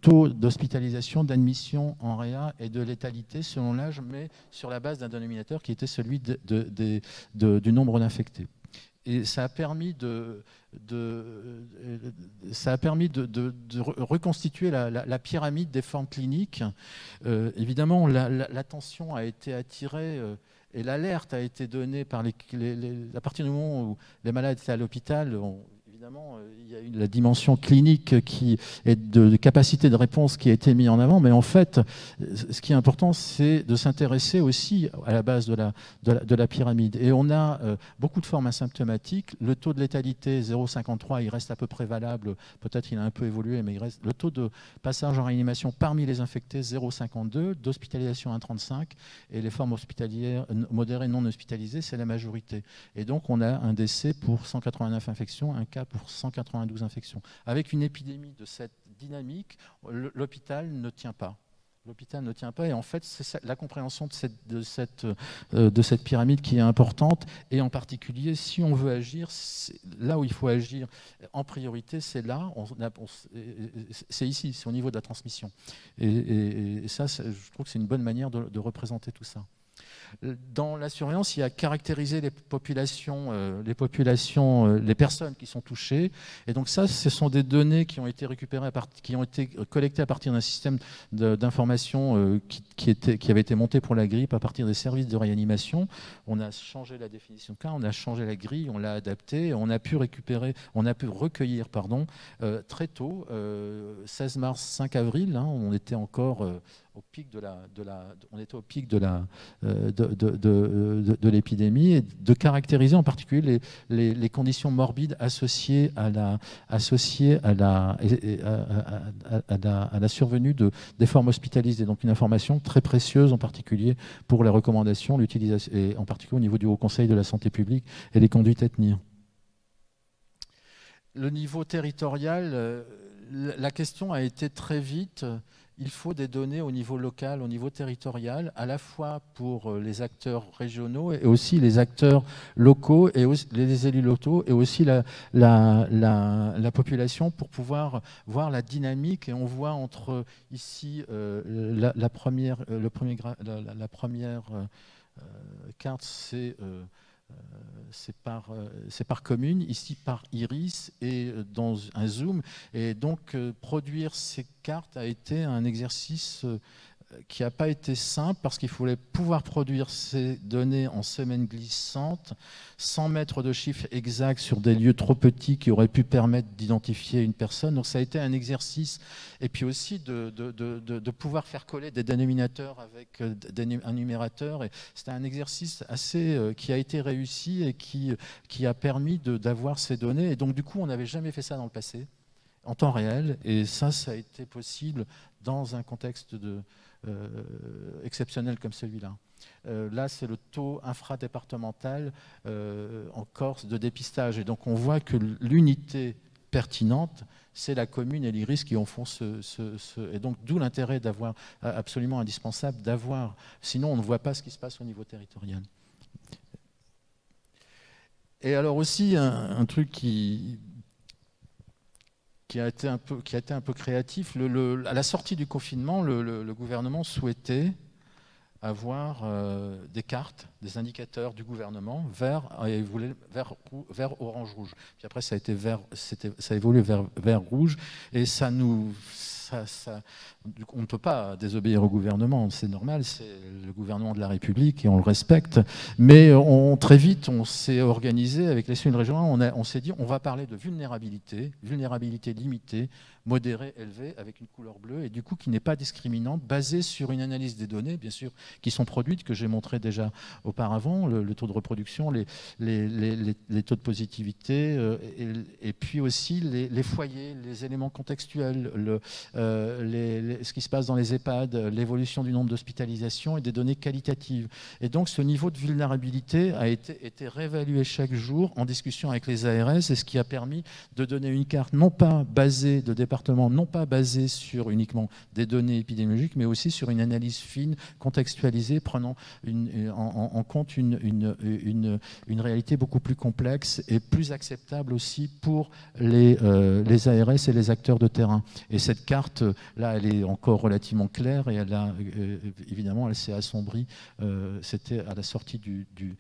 S3: taux d'hospitalisation, d'admission en réa et de létalité selon l'âge, mais sur la base d'un dénominateur qui était celui du nombre d'infectés. Et ça a permis de reconstituer la pyramide des formes cliniques. Évidemment, l'attention a été attirée et l'alerte a été donnée par à partir du moment où les malades étaient à l'hôpital. Évidemment, il y a eu la dimension clinique et de capacité de réponse qui a été mise en avant, mais en fait, ce qui est important, c'est de s'intéresser aussi à la base de la pyramide. Et on a beaucoup de formes asymptomatiques. Le taux de létalité 0,53, il reste à peu près valable. Peut-être il a un peu évolué, mais il reste. Le taux de passage en réanimation parmi les infectés 0,52, d'hospitalisation 1,35, et les formes hospitalières modérées non hospitalisées, c'est la majorité. Et donc on a un décès pour 189 infections, un cas pour 192 infections. Avec une épidémie de cette dynamique, l'hôpital ne tient pas. L'hôpital ne tient pas, et en fait, c'est la compréhension de cette pyramide qui est importante, et en particulier, si on veut agir, là où il faut agir en priorité, c'est là, c'est ici, c'est au niveau de la transmission. Et ça, je trouve que c'est une bonne manière de représenter tout ça. Dans la surveillance, il y a caractériser les personnes qui sont touchées. Et donc ça, ce sont des données qui ont été récupérées, qui ont été collectées à partir d'un système d'information qui avait été monté pour la grippe à partir des services de réanimation. On a changé la définition de cas, on a changé la grille, on l'a adaptée, on a pu recueillir très tôt, 16 mars, 5 avril, hein, on était encore au pic de l'épidémie, et de caractériser en particulier les conditions morbides associées à la survenue des formes hospitalisées. Donc une information très précieuse en particulier pour les recommandations, l'utilisation, et en particulier au niveau du Haut Conseil de la santé publique et les conduites à tenir. Le niveau territorial, la question a été très vite. Il faut des données au niveau local, au niveau territorial, à la fois pour les acteurs régionaux et aussi les acteurs locaux et aussi les élus locaux, et aussi la population, pour pouvoir voir la dynamique. Et on voit entre ici la première carte, c'est par commune, ici par iris et dans un zoom. Et donc produire ces cartes a été un exercice qui n'a pas été simple, parce qu'il fallait pouvoir produire ces données en semaine glissante, sans mettre de chiffres exacts sur des lieux trop petits qui auraient pu permettre d'identifier une personne. Donc ça a été un exercice, et puis aussi de pouvoir faire coller des dénominateurs avec un numérateur. Et c'était un exercice qui a été réussi et qui a permis d'avoir ces données. Et donc du coup, on n'avait jamais fait ça dans le passé, en temps réel, et ça a été possible dans un contexte exceptionnel comme celui-là. Là, c'est le taux infradépartemental en Corse de dépistage. Et donc, on voit que l'unité pertinente, c'est la commune et l'IRIS qui en font Et donc, d'où l'intérêt d'avoir, absolument indispensable, d'avoir. Sinon, on ne voit pas ce qui se passe au niveau territorial. Et alors aussi, un truc qui a été un peu créatif. À la sortie du confinement, le gouvernement souhaitait avoir des cartes, des indicateurs du gouvernement vert, et il voulait vert, orange, rouge. Puis après, ça a évolué vers vert, rouge, et ça on ne peut pas désobéir au gouvernement, c'est normal, c'est le gouvernement de la République et on le respecte. Mais très vite, on s'est organisé avec les cellules régionales, on s'est dit on va parler de vulnérabilité limitée, modérée, élevée, avec une couleur bleue, et du coup qui n'est pas discriminante, basée sur une analyse des données, bien sûr, qui sont produites, que j'ai montré déjà auparavant, le taux de reproduction, les taux de positivité, et puis aussi les foyers, les éléments contextuels, ce qui se passe dans les EHPAD, l'évolution du nombre d'hospitalisations et des données qualitatives. Et donc ce niveau de vulnérabilité a été réévalué chaque jour en discussion avec les ARS, et ce qui a permis de donner une carte non pas basée de départements, non pas basée sur uniquement des données épidémiologiques, mais aussi sur une analyse fine, contextualisée, prenant en compte une réalité beaucoup plus complexe et plus acceptable aussi pour les ARS et les acteurs de terrain. Et cette carte, là, elle est encore relativement claire et évidemment, elle s'est assombrie. C'était à la sortie du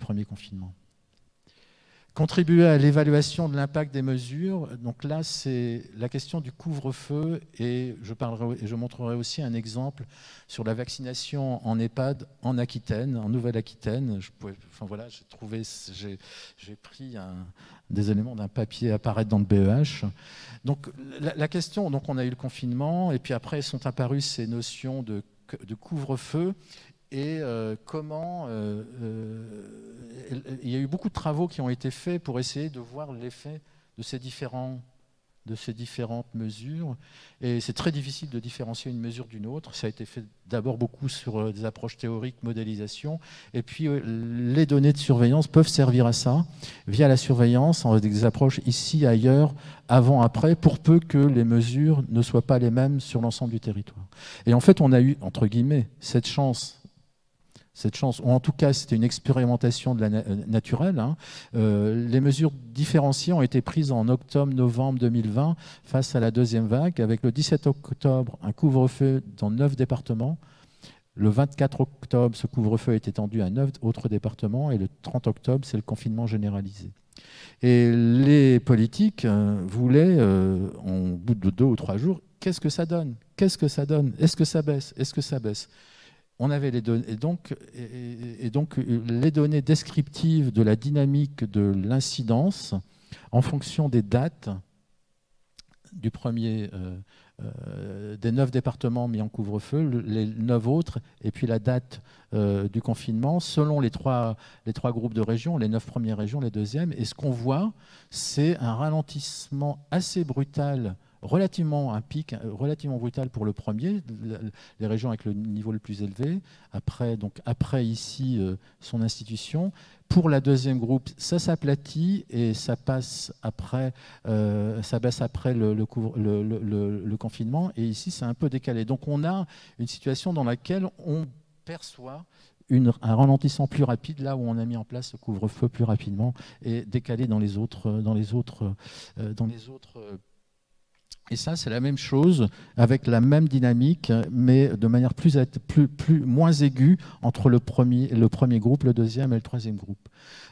S3: premier confinement. Contribuer à l'évaluation de l'impact des mesures. Donc là, c'est la question du couvre-feu et je montrerai aussi un exemple sur la vaccination en EHPAD en Aquitaine, en Nouvelle-Aquitaine. J'ai pris des éléments d'un papier apparaître dans le BEH. Donc la question, donc on a eu le confinement et puis après sont apparues ces notions de couvre-feu. Et comment il y a eu beaucoup de travaux qui ont été faits pour essayer de voir l'effet de ces différentes mesures. Et c'est très difficile de différencier une mesure d'une autre. Ça a été fait d'abord beaucoup sur des approches théoriques, modélisation. Et puis les données de surveillance peuvent servir à ça, via la surveillance, avec des approches ici, ailleurs, avant, après, pour peu que les mesures ne soient pas les mêmes sur l'ensemble du territoire. Et en fait, on a eu, entre guillemets, cette chance, ou en tout cas c'était une expérimentation naturelle. Les mesures différenciées ont été prises en octobre-novembre 2020 face à la deuxième vague, avec le 17 octobre un couvre-feu dans 9 départements. Le 24 octobre, ce couvre-feu est étendu à 9 autres départements et le 30 octobre, c'est le confinement généralisé. Et les politiques voulaient, au bout de 2 ou 3 jours, qu'est-ce que ça donne? Qu'est-ce que ça donne? Est-ce que ça baisse? Est-ce que ça baisse? On avait les données, et donc les données descriptives de la dynamique de l'incidence en fonction des dates du premier, des 9 départements mis en couvre-feu, les 9 autres, et puis la date du confinement, selon les trois groupes de régions, les 9 premières régions, les deuxièmes. Et ce qu'on voit, c'est un ralentissement assez brutal, un pic relativement brutal pour le premier, les régions avec le niveau le plus élevé, après ici son institution. Pour la deuxième groupe, ça s'aplatit et ça baisse après le confinement, et ici c'est un peu décalé. Donc on a une situation dans laquelle on perçoit un ralentissement plus rapide là où on a mis en place le couvre-feu plus rapidement et décalé dans les autres. Et ça, c'est la même chose, avec la même dynamique, mais de manière moins aiguë entre le premier groupe, le deuxième et le troisième groupe.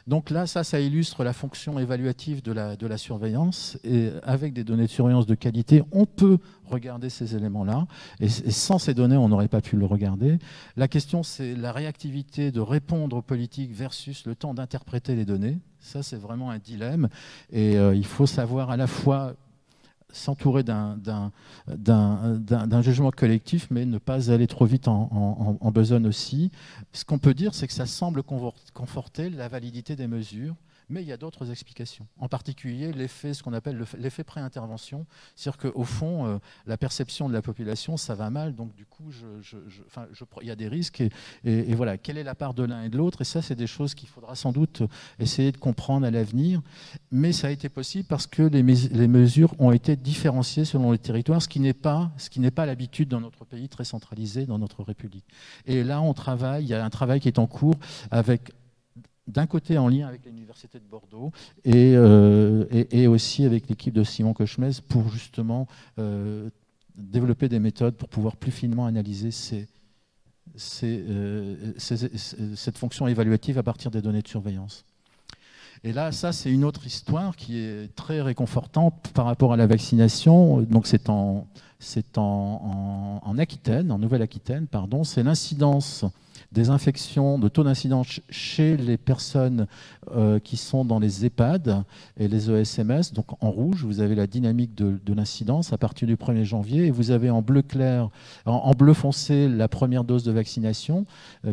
S3: Donc là, ça illustre la fonction évaluative de la surveillance. Et avec des données de surveillance de qualité, on peut regarder ces éléments-là. Et sans ces données, on n'aurait pas pu le regarder. La question, c'est la réactivité de répondre aux politiques versus le temps d'interpréter les données. Ça, c'est vraiment un dilemme. Et il faut savoir à la fois s'entourer d'un jugement collectif, mais ne pas aller trop vite en besogne aussi. Ce qu'on peut dire, c'est que ça semble conforter la validité des mesures, mais il y a d'autres explications. En particulier, ce qu'on appelle l'effet pré-intervention, c'est-à-dire qu'au fond, la perception de la population, ça va mal, donc du coup, il y a des risques, et voilà, quelle est la part de l'un et de l'autre, et ça, c'est des choses qu'il faudra sans doute essayer de comprendre à l'avenir, mais ça a été possible parce que les mesures ont été différenciées selon les territoires, ce qui n'est pas l'habitude dans notre pays très centralisé, dans notre République. Et là, il y a un travail qui est en cours avec, d'un côté en lien avec l'Université de Bordeaux et aussi avec l'équipe de Simon Kochmez pour justement développer des méthodes pour pouvoir plus finement analyser cette fonction évaluative à partir des données de surveillance. Et là, ça, c'est une autre histoire qui est très réconfortante par rapport à la vaccination. Donc, c'est en c'est en Aquitaine, en Nouvelle-Aquitaine, pardon. C'est l'incidence des infections, de taux d'incidence chez les personnes qui sont dans les EHPAD et les ESMS. Donc en rouge, vous avez la dynamique de l'incidence à partir du 1er janvier. Et vous avez en bleu clair, en bleu foncé, la première dose de vaccination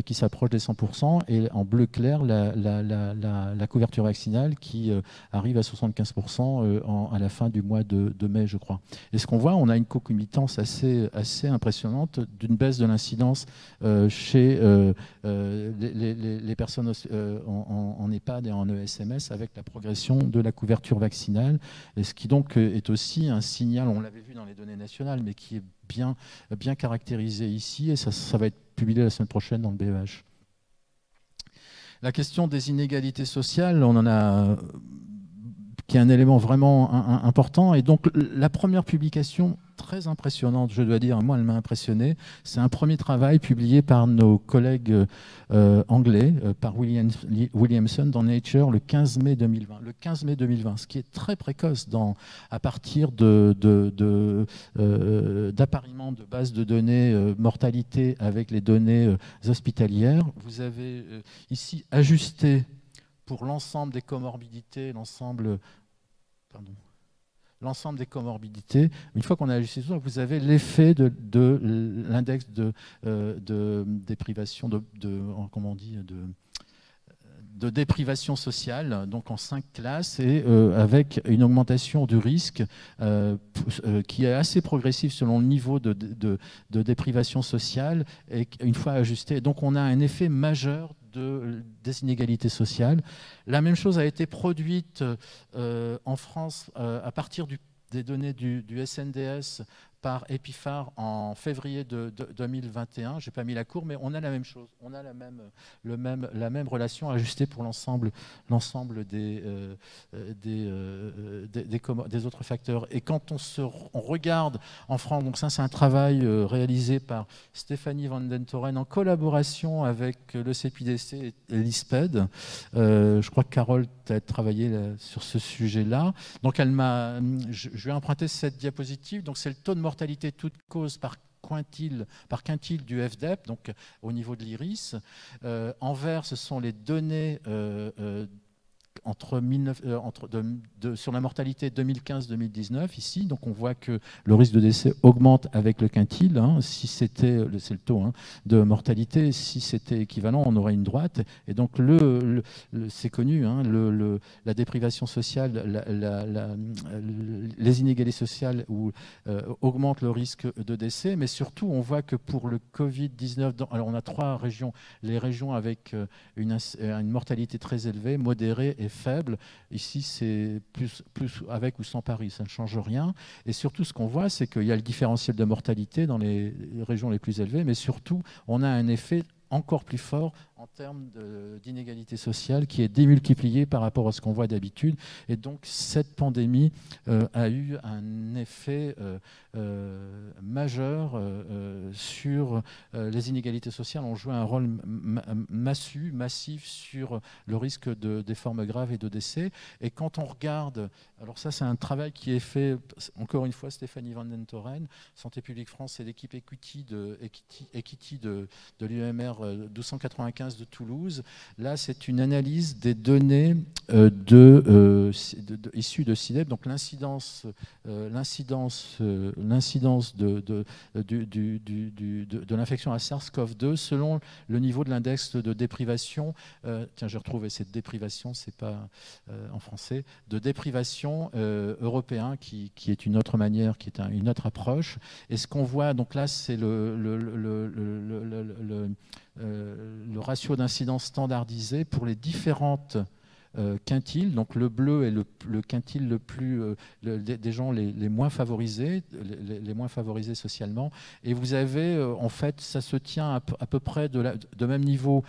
S3: qui s'approche des 100%. Et en bleu clair, la couverture vaccinale qui arrive à 75% à la fin du mois de mai, je crois. Et ce qu'on voit, on a une concomitance assez impressionnante d'une baisse de l'incidence chez les personnes en EHPAD et en ESMS avec la progression de la couverture vaccinale, et ce qui donc est aussi un signal, on l'avait vu dans les données nationales, mais qui est bien caractérisé ici, et ça va être publié la semaine prochaine dans le BEH. La question des inégalités sociales, on en a, qui est un élément vraiment important, et donc la première publication très impressionnante, je dois dire, moi elle m'a impressionné, c'est un premier travail publié par nos collègues anglais, par Williamson dans Nature le 15 mai 2020. Le 15 mai 2020, ce qui est très précoce à partir d'appariement de bases de données mortalité avec les données hospitalières. Vous avez ici ajusté pour l'ensemble des comorbidités, l'ensemble des comorbidités. Une fois qu'on a ajusté tout ça, vous avez l'effet de l'index de déprivation, comment on dit, de déprivation sociale, donc en 5 classes, et avec une augmentation du risque qui est assez progressive selon le niveau de déprivation sociale, et une fois ajusté. Donc on a un effet majeur des inégalités sociales. La même chose a été produite en France à partir des données du SNDS par Epiphar en février 2021. Je n'ai pas mis la courbe, mais on a la même chose. On a la même relation ajustée pour l'ensemble des autres facteurs. Et quand on regarde en France, donc ça c'est un travail réalisé par Stéphanie Van Den Toren en collaboration avec le CEPIDC et l'ISPED. Je crois que Carole a travaillé sur ce sujet-là. Donc je vais emprunter cette diapositive. Donc c'est le taux de mortalité toute cause par quintile du FDEP, donc au niveau de l'iris. En vert, ce sont les données sur la mortalité 2015-2019 ici. Donc on voit que le risque de décès augmente avec le quintile. Si c'était, c'est le taux de mortalité, si c'était équivalent, on aurait une droite. Et donc c'est connu, la déprivation sociale, les inégalités sociales augmentent le risque de décès. Mais surtout, on voit que pour le Covid-19, alors on a 3 régions, les régions avec une mortalité très élevée, modérée et faible. Ici, c'est plus avec ou sans Paris, ça ne change rien. Et surtout, ce qu'on voit, c'est qu'il y a le différentiel de mortalité dans les régions les plus élevées, mais surtout, on a un effet encore plus fort en termes d'inégalité sociale qui est démultiplié par rapport à ce qu'on voit d'habitude. Et donc, cette pandémie a eu un effet majeur sur les inégalités sociales. On joue un rôle massif sur le risque des formes graves et de décès. Et quand on regarde, alors ça c'est un travail qui est fait, encore une fois, Stéphanie Van Den Toren, Santé publique France et l'équipe Equity de l'UMR 1295 de Toulouse. Là, c'est une analyse des données issues de CIDEP, donc l'incidence de l'infection à SARS-CoV-2 selon le niveau de l'index de déprivation. Tiens, j'ai retrouvé cette déprivation, c'est pas en français, de déprivation européen, qui est une autre manière, qui est une autre approche. Et ce qu'on voit, donc là, c'est le ratio d'incidence standardisé pour les différentes quintiles. Donc le bleu est le quintile des gens les moins favorisés, les moins favorisés socialement. Et vous avez, en fait, ça se tient à peu près de même niveau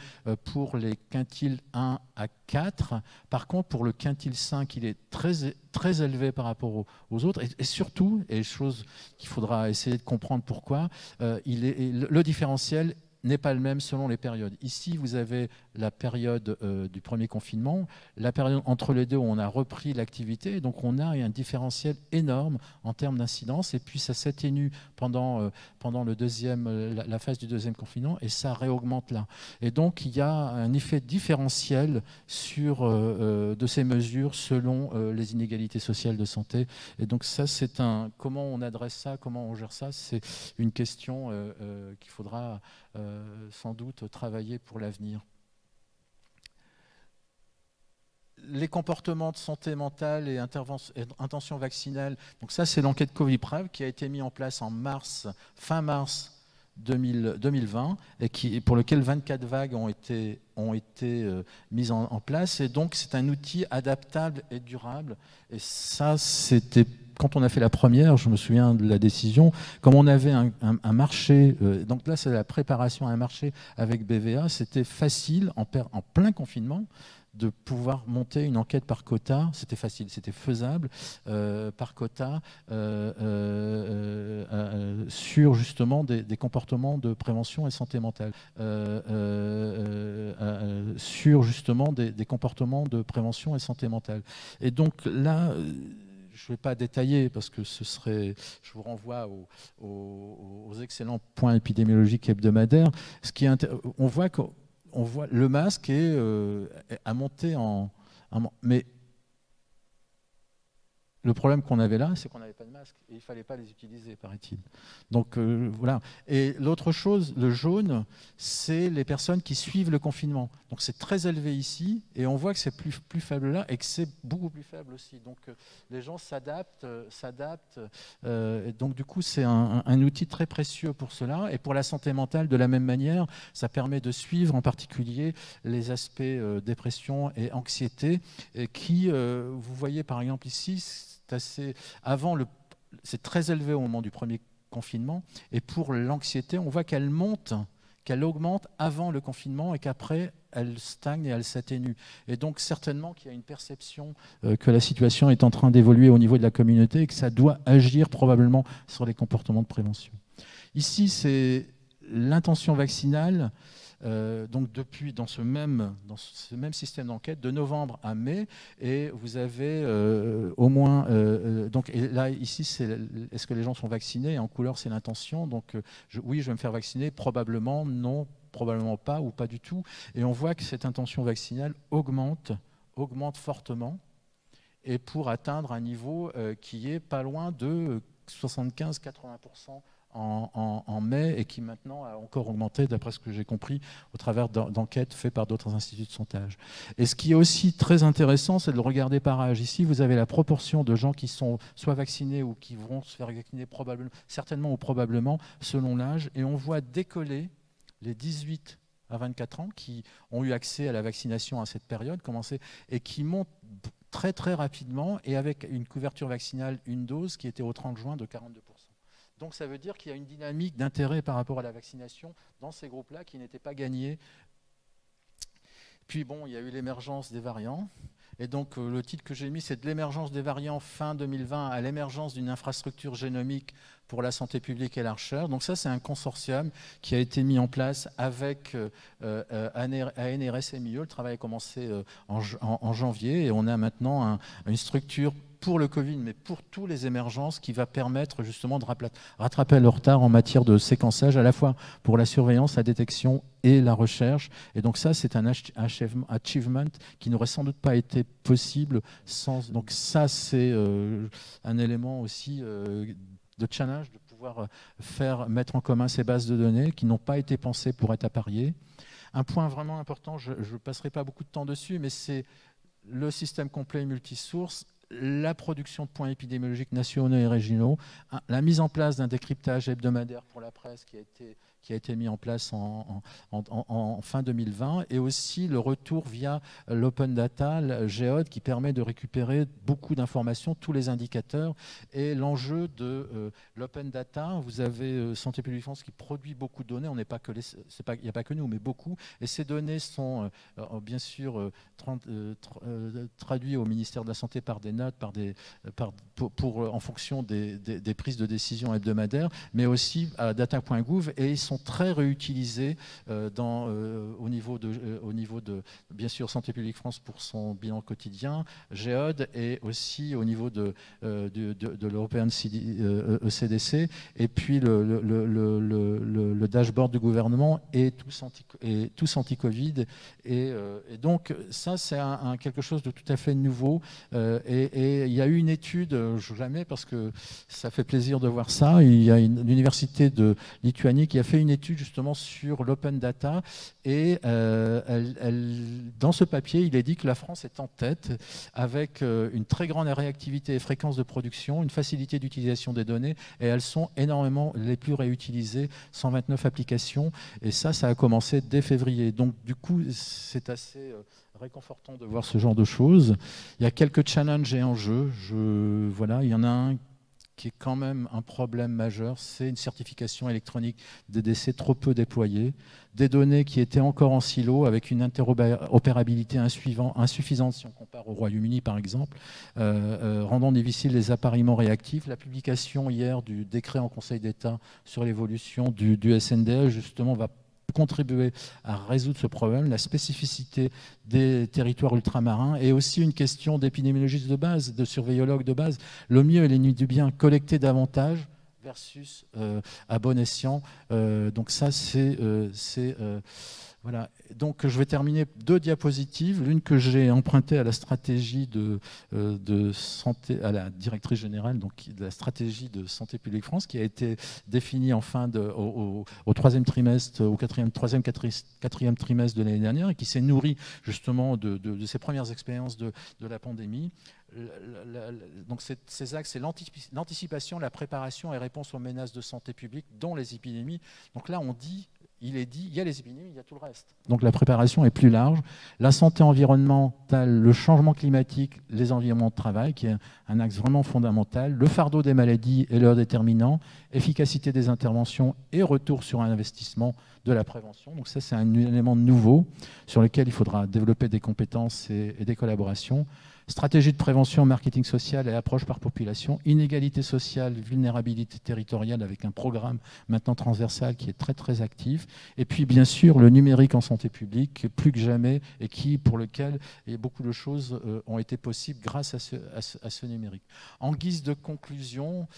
S3: pour les quintiles 1 à 4. Par contre, pour le quintile 5, il est très, très élevé par rapport aux autres. Et surtout, et chose qu'il faudra essayer de comprendre pourquoi, le différentiel n'est pas le même selon les périodes. Ici, vous avez la période du premier confinement, la période entre les deux où on a repris l'activité, donc on a un différentiel énorme en termes d'incidence, et puis ça s'atténue pendant la phase du deuxième confinement, et ça réaugmente là. Et donc, il y a un effet différentiel de ces mesures selon les inégalités sociales de santé. Et donc ça, comment on adresse ça, comment on gère ça, c'est une question qu'il faudra sans doute travailler pour l'avenir. Les comportements de santé mentale et intention vaccinale, donc ça c'est l'enquête Coviprav qui a été mise en place en fin mars 2020 et pour lequel 24 vagues ont été mises en place, et donc c'est un outil adaptable et durable. Et ça, c'était quand on a fait la première, je me souviens de la décision, comme on avait un marché, donc là c'est la préparation à un marché avec BVA, c'était facile en plein confinement de pouvoir monter une enquête par quota. C'était facile, c'était faisable par quota sur justement des comportements de prévention et santé mentale. Sur justement des comportements de prévention et santé mentale. Et donc là, je ne vais pas détailler parce que je vous renvoie aux excellents points épidémiologiques hebdomadaires. On voit le masque a monté mais le problème qu'on avait là, c'est qu'on n'avait pas de masque et il ne fallait pas les utiliser, paraît-il. Donc voilà. Et l'autre chose, le jaune, c'est les personnes qui suivent le confinement. Donc c'est très élevé ici et on voit que c'est plus faible là et que c'est beaucoup plus faible aussi. Donc les gens s'adaptent. Donc du coup, c'est un outil très précieux pour cela. Et pour la santé mentale, de la même manière, ça permet de suivre en particulier les aspects dépression et anxiété qui, vous voyez par exemple ici, c'est très élevé au moment du premier confinement, et pour l'anxiété, on voit qu'elle augmente avant le confinement et qu'après, elle stagne et elle s'atténue. Et donc, certainement qu'il y a une perception que la situation est en train d'évoluer au niveau de la communauté et que ça doit agir probablement sur les comportements de prévention. Ici, c'est l'intention vaccinale. Donc depuis dans ce même système d'enquête de novembre à mai, et vous avez au moins donc, et là ici c'est est-ce que les gens sont vaccinés, et en couleur c'est l'intention. Donc oui, je vais me faire vacciner, probablement non, probablement pas ou pas du tout. Et on voit que cette intention vaccinale augmente fortement, et pour atteindre un niveau qui est pas loin de 75-80% en mai, et qui maintenant a encore augmenté, d'après ce que j'ai compris, au travers d'enquêtes faites par d'autres instituts de sondage. Et ce qui est aussi très intéressant, c'est de le regarder par âge. Ici, vous avez la proportion de gens qui sont soit vaccinés ou qui vont se faire vacciner certainement ou probablement, selon l'âge. Et on voit décoller les 18 à 24 ans qui ont eu accès à la vaccination à cette période, et qui montent très très rapidement, et avec une couverture vaccinale, une dose qui était au 30 juin de 42%. Donc ça veut dire qu'il y a une dynamique d'intérêt par rapport à la vaccination dans ces groupes-là qui n'étaient pas gagnés. Puis bon, il y a eu l'émergence des variants. Et donc le titre que j'ai mis, c'est de l'émergence des variants fin 2020 à l'émergence d'une infrastructure génomique pour la santé publique et la recherche. Donc ça, c'est un consortium qui a été mis en place avec ANRS et MIE. Le travail a commencé en janvier, et on a maintenant une structure pour le Covid, mais pour tous les émergences, qui va permettre justement de rattraper le retard en matière de séquençage, à la fois pour la surveillance, la détection et la recherche. Et donc ça, c'est un achievement qui n'aurait sans doute pas été possible sans... Donc ça, c'est un élément aussi de challenge, de pouvoir mettre en commun ces bases de données qui n'ont pas été pensées pour être appariées. Un point vraiment important, je ne passerai pas beaucoup de temps dessus, mais c'est le système complet multisource, la production de points épidémiologiques nationaux et régionaux, la mise en place d'un décryptage hebdomadaire pour la presse qui a été mis en place en fin 2020, et aussi le retour via l'open data, le Géode, qui permet de récupérer beaucoup d'informations, tous les indicateurs. Et l'enjeu de l'open data, vous avez Santé publique France qui produit beaucoup de données, il n'y a pas que nous, mais beaucoup, et ces données sont bien sûr traduites au ministère de la Santé par des normes notes en fonction des prises de décision hebdomadaires, mais aussi à data.gouv, et ils sont très réutilisés au niveau de, bien sûr, Santé publique France pour son bilan quotidien, Géode, et aussi au niveau de l'European ECDC, et puis le dashboard du gouvernement et tous anti-Covid. Et donc ça, c'est quelque chose de tout à fait nouveau. Et il y a eu une étude, jamais parce que ça fait plaisir de voir ça, il y a l'université de Lituanie qui a fait une étude justement sur l'open data, et dans ce papier, il est dit que la France est en tête avec une très grande réactivité et fréquence de production, une facilité d'utilisation des données, et elles sont énormément les plus réutilisées, 129 applications, et ça a commencé dès février. Donc du coup, c'est assez réconfortant de voir ce genre de choses. Il y a quelques challenges et enjeux. Voilà, il y en a un qui est quand même un problème majeur, c'est une certification électronique des décès trop peu déployée, des données qui étaient encore en silo avec une interopérabilité insuffisante si on compare au Royaume-Uni par exemple, rendant difficile les appariements réactifs. La publication hier du décret en Conseil d'État sur l'évolution du SNDL justement va contribuer à résoudre ce problème, la spécificité des territoires ultramarins, et aussi une question d'épidémiologiste de base, de surveillologue de base. Le mieux et l'ennemi du bien, collecter davantage versus à bon escient. Donc ça, voilà. Donc je vais terminer 2 diapositives, l'une que j'ai empruntée à la stratégie de santé, à la directrice générale donc, de la stratégie de Santé publique France, qui a été définie au 3e trimestre, au 4e trimestre de l'année dernière, et qui s'est nourrie justement de ses premières expériences de la pandémie. Donc ces axes, c'est l'anticipation, la préparation et réponse aux menaces de santé publique, dont les épidémies. Donc là, il y a les épidémies, il y a tout le reste. Donc la préparation est plus large. La santé environnementale, le changement climatique, les environnements de travail, qui est un axe vraiment fondamental. Le fardeau des maladies et leurs déterminants, efficacité des interventions et retour sur un investissement de la prévention. Donc ça, c'est un élément nouveau sur lequel il faudra développer des compétences et des collaborations. Stratégie de prévention, marketing social et approche par population, inégalité sociale, vulnérabilité territoriale avec un programme maintenant transversal qui est très très actif. Et puis bien sûr le numérique en santé publique, plus que jamais, et pour lequel beaucoup de choses ont été possibles grâce à ce numérique. En guise de conclusion,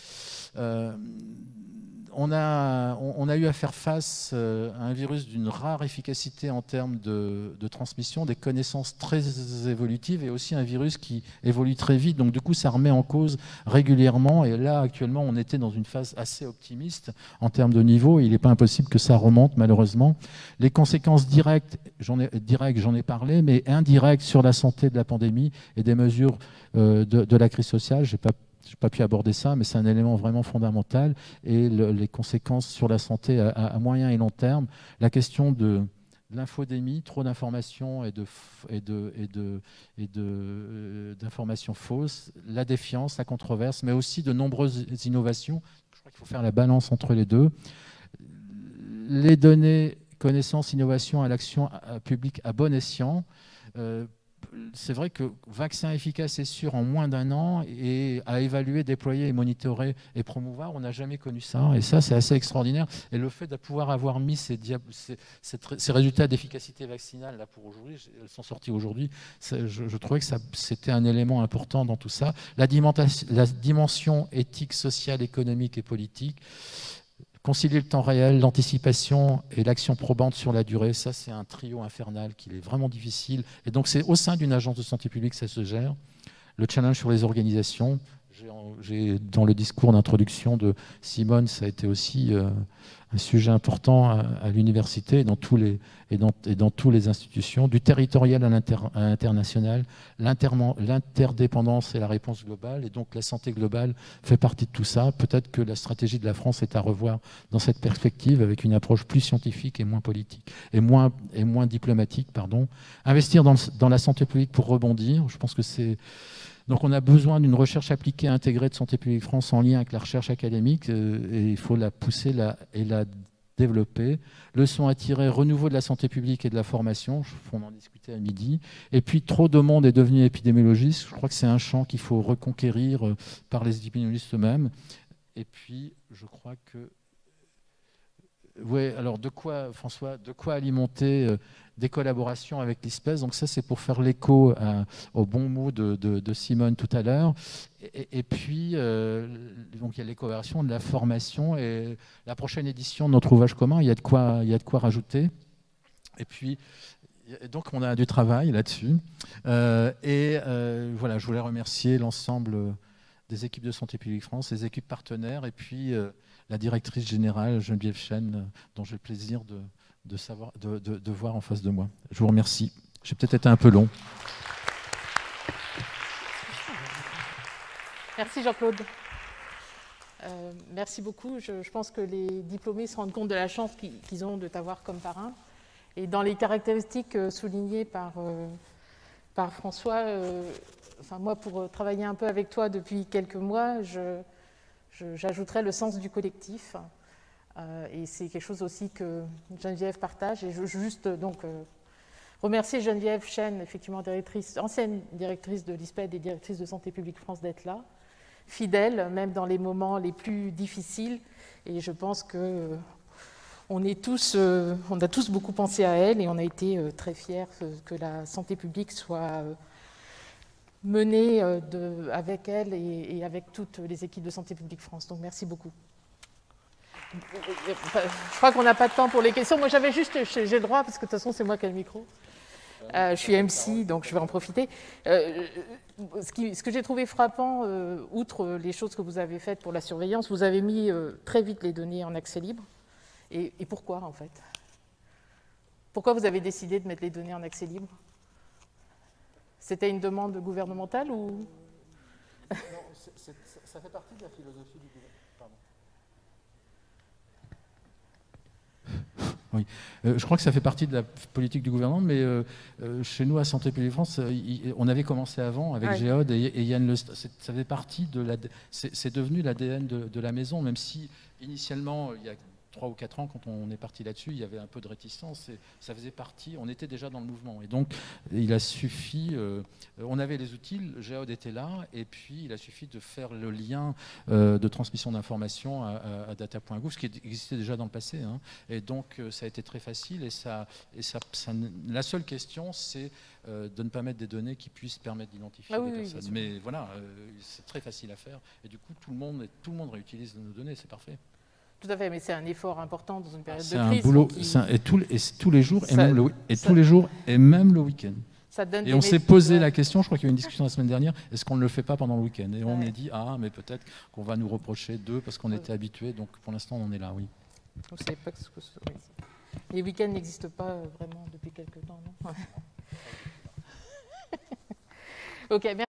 S3: on a eu à faire face à un virus d'une rare efficacité en termes de transmission, des connaissances très évolutives, et aussi un virus qui évolue très vite. Donc du coup, ça remet en cause régulièrement. Et là, actuellement, on était dans une phase assez optimiste en termes de niveau. Il n'est pas impossible que ça remonte, malheureusement. Les conséquences directes, j'en ai parlé, mais indirectes sur la santé de la pandémie et des mesures de la crise sociale, je n'ai pas pu aborder ça, mais c'est un élément vraiment fondamental. Et les conséquences sur la santé à moyen et long terme, la question de l'infodémie, trop d'informations et d'informations fausses, la défiance, la controverse, mais aussi de nombreuses innovations. Je crois qu'il faut faire la balance entre les deux. Les données, connaissances, innovation à l'action publique à bon escient. C'est vrai que vaccin efficace et sûr en moins d'1 an, et à évaluer, déployer, monitorer et promouvoir, on n'a jamais connu ça. Et ça, c'est assez extraordinaire. Et le fait de pouvoir avoir mis ces résultats d'efficacité vaccinale là pour aujourd'hui, elles sont sorties aujourd'hui, je trouvais que c'était un élément important dans tout ça. La dimension éthique, sociale, économique et politique. Concilier le temps réel, l'anticipation et l'action probante sur la durée, ça c'est un trio infernal qui est vraiment difficile. Et donc c'est au sein d'une agence de santé publique que ça se gère. Le challenge sur les organisations, dans le discours d'introduction de Simone, ça a été aussi un sujet important à l'université et dans tous les institutions, du territorial à l'international, l'interdépendance et la réponse globale, et donc la santé globale fait partie de tout ça. Peut-être que la stratégie de la France est à revoir dans cette perspective, avec une approche plus scientifique et moins politique, et moins diplomatique, pardon. Investir dans la santé publique pour rebondir, je pense que c'est... Donc on a besoin d'une recherche appliquée intégrée de Santé publique France en lien avec la recherche académique, et il faut la pousser et la développé. Leçon à tirer, renouveau de la santé publique et de la formation, on en discutait à midi. Et puis, trop de monde est devenu épidémiologiste. Je crois que c'est un champ qu'il faut reconquérir par les épidémiologistes eux-mêmes. Et puis, je crois que... Oui, alors de quoi, François, de quoi alimenter des collaborations avec l'ISPES. Donc ça, c'est pour faire l'écho au bon mot de Simone tout à l'heure. Et puis, donc il y a les collaborations, de la formation et la prochaine édition de notre ouvrage commun, il y a de quoi rajouter. Et puis, donc on a du travail là-dessus. Voilà, je voulais remercier l'ensemble des équipes de Santé publique France, les équipes partenaires, et puis la directrice générale Geneviève Chêne, dont j'ai le plaisir de voir en face de moi. Je vous remercie. J'ai peut-être été un peu long.
S4: Merci Jean-Claude. Merci beaucoup. Je pense que les diplômés se rendent compte de la chance qu'ils ont de t'avoir comme parrain. Et dans les caractéristiques soulignées par François, enfin moi, pour travailler un peu avec toi depuis quelques mois, j'ajouterais le sens du collectif. Et c'est quelque chose aussi que Geneviève partage. Et je veux juste donc remercier Geneviève Chêne, effectivement ancienne directrice de l'ISPED et directrice de Santé publique France, d'être là, fidèle, même dans les moments les plus difficiles. Et je pense que on a tous beaucoup pensé à elle et on a été très fiers que la santé publique soit menée avec elle et avec toutes les équipes de Santé publique France. Donc merci beaucoup. Je crois qu'on n'a pas de temps pour les questions. Moi j'avais juste, j'ai le droit parce que de toute façon c'est moi qui ai le micro. Je suis MC, donc je vais en profiter. Ce que j'ai trouvé frappant, outre les choses que vous avez faites pour la surveillance, vous avez mis très vite les données en accès libre. Et pourquoi, en fait? Pourquoi vous avez décidé de mettre les données en accès libre? C'était une demande gouvernementale ou...
S3: Non, ça fait partie de la philosophie du gouvernement. Oui, je crois que ça fait partie de la politique du gouvernement, mais chez nous, à Santé publique France, on avait commencé avant avec Géode et Yann Le... Ça fait partie de la... C'est devenu l'ADN de la maison, même si initialement, il y a 3 ou 4 ans, quand on est parti là-dessus, il y avait un peu de réticence et ça faisait partie, on était déjà dans le mouvement. Et donc, il a suffi, on avait les outils, Géode était là, et puis il a suffi de faire le lien de transmission d'informations à data.gouv, ce qui existait déjà dans le passé. Hein. Et donc, ça a été très facile. La seule question, c'est de ne pas mettre des données qui puissent permettre d'identifier les personnes. Mais voilà, c'est très facile à faire. Et du coup, tout le monde réutilise nos données, c'est parfait.
S4: Tout à fait, mais c'est un effort important dans une période de crise.
S3: C'est un boulot, et tous les jours, et même le week-end. Et on s'est posé la question, je crois qu'il y a eu une discussion la semaine dernière, est-ce qu'on ne le fait pas pendant le week-end? Et on est dit, mais peut-être qu'on va nous reprocher parce qu'on était habitués, donc pour l'instant on en est là, oui.
S4: Vous savez pas ce que les week-ends n'existent pas vraiment depuis quelques temps, non? Ok, merci.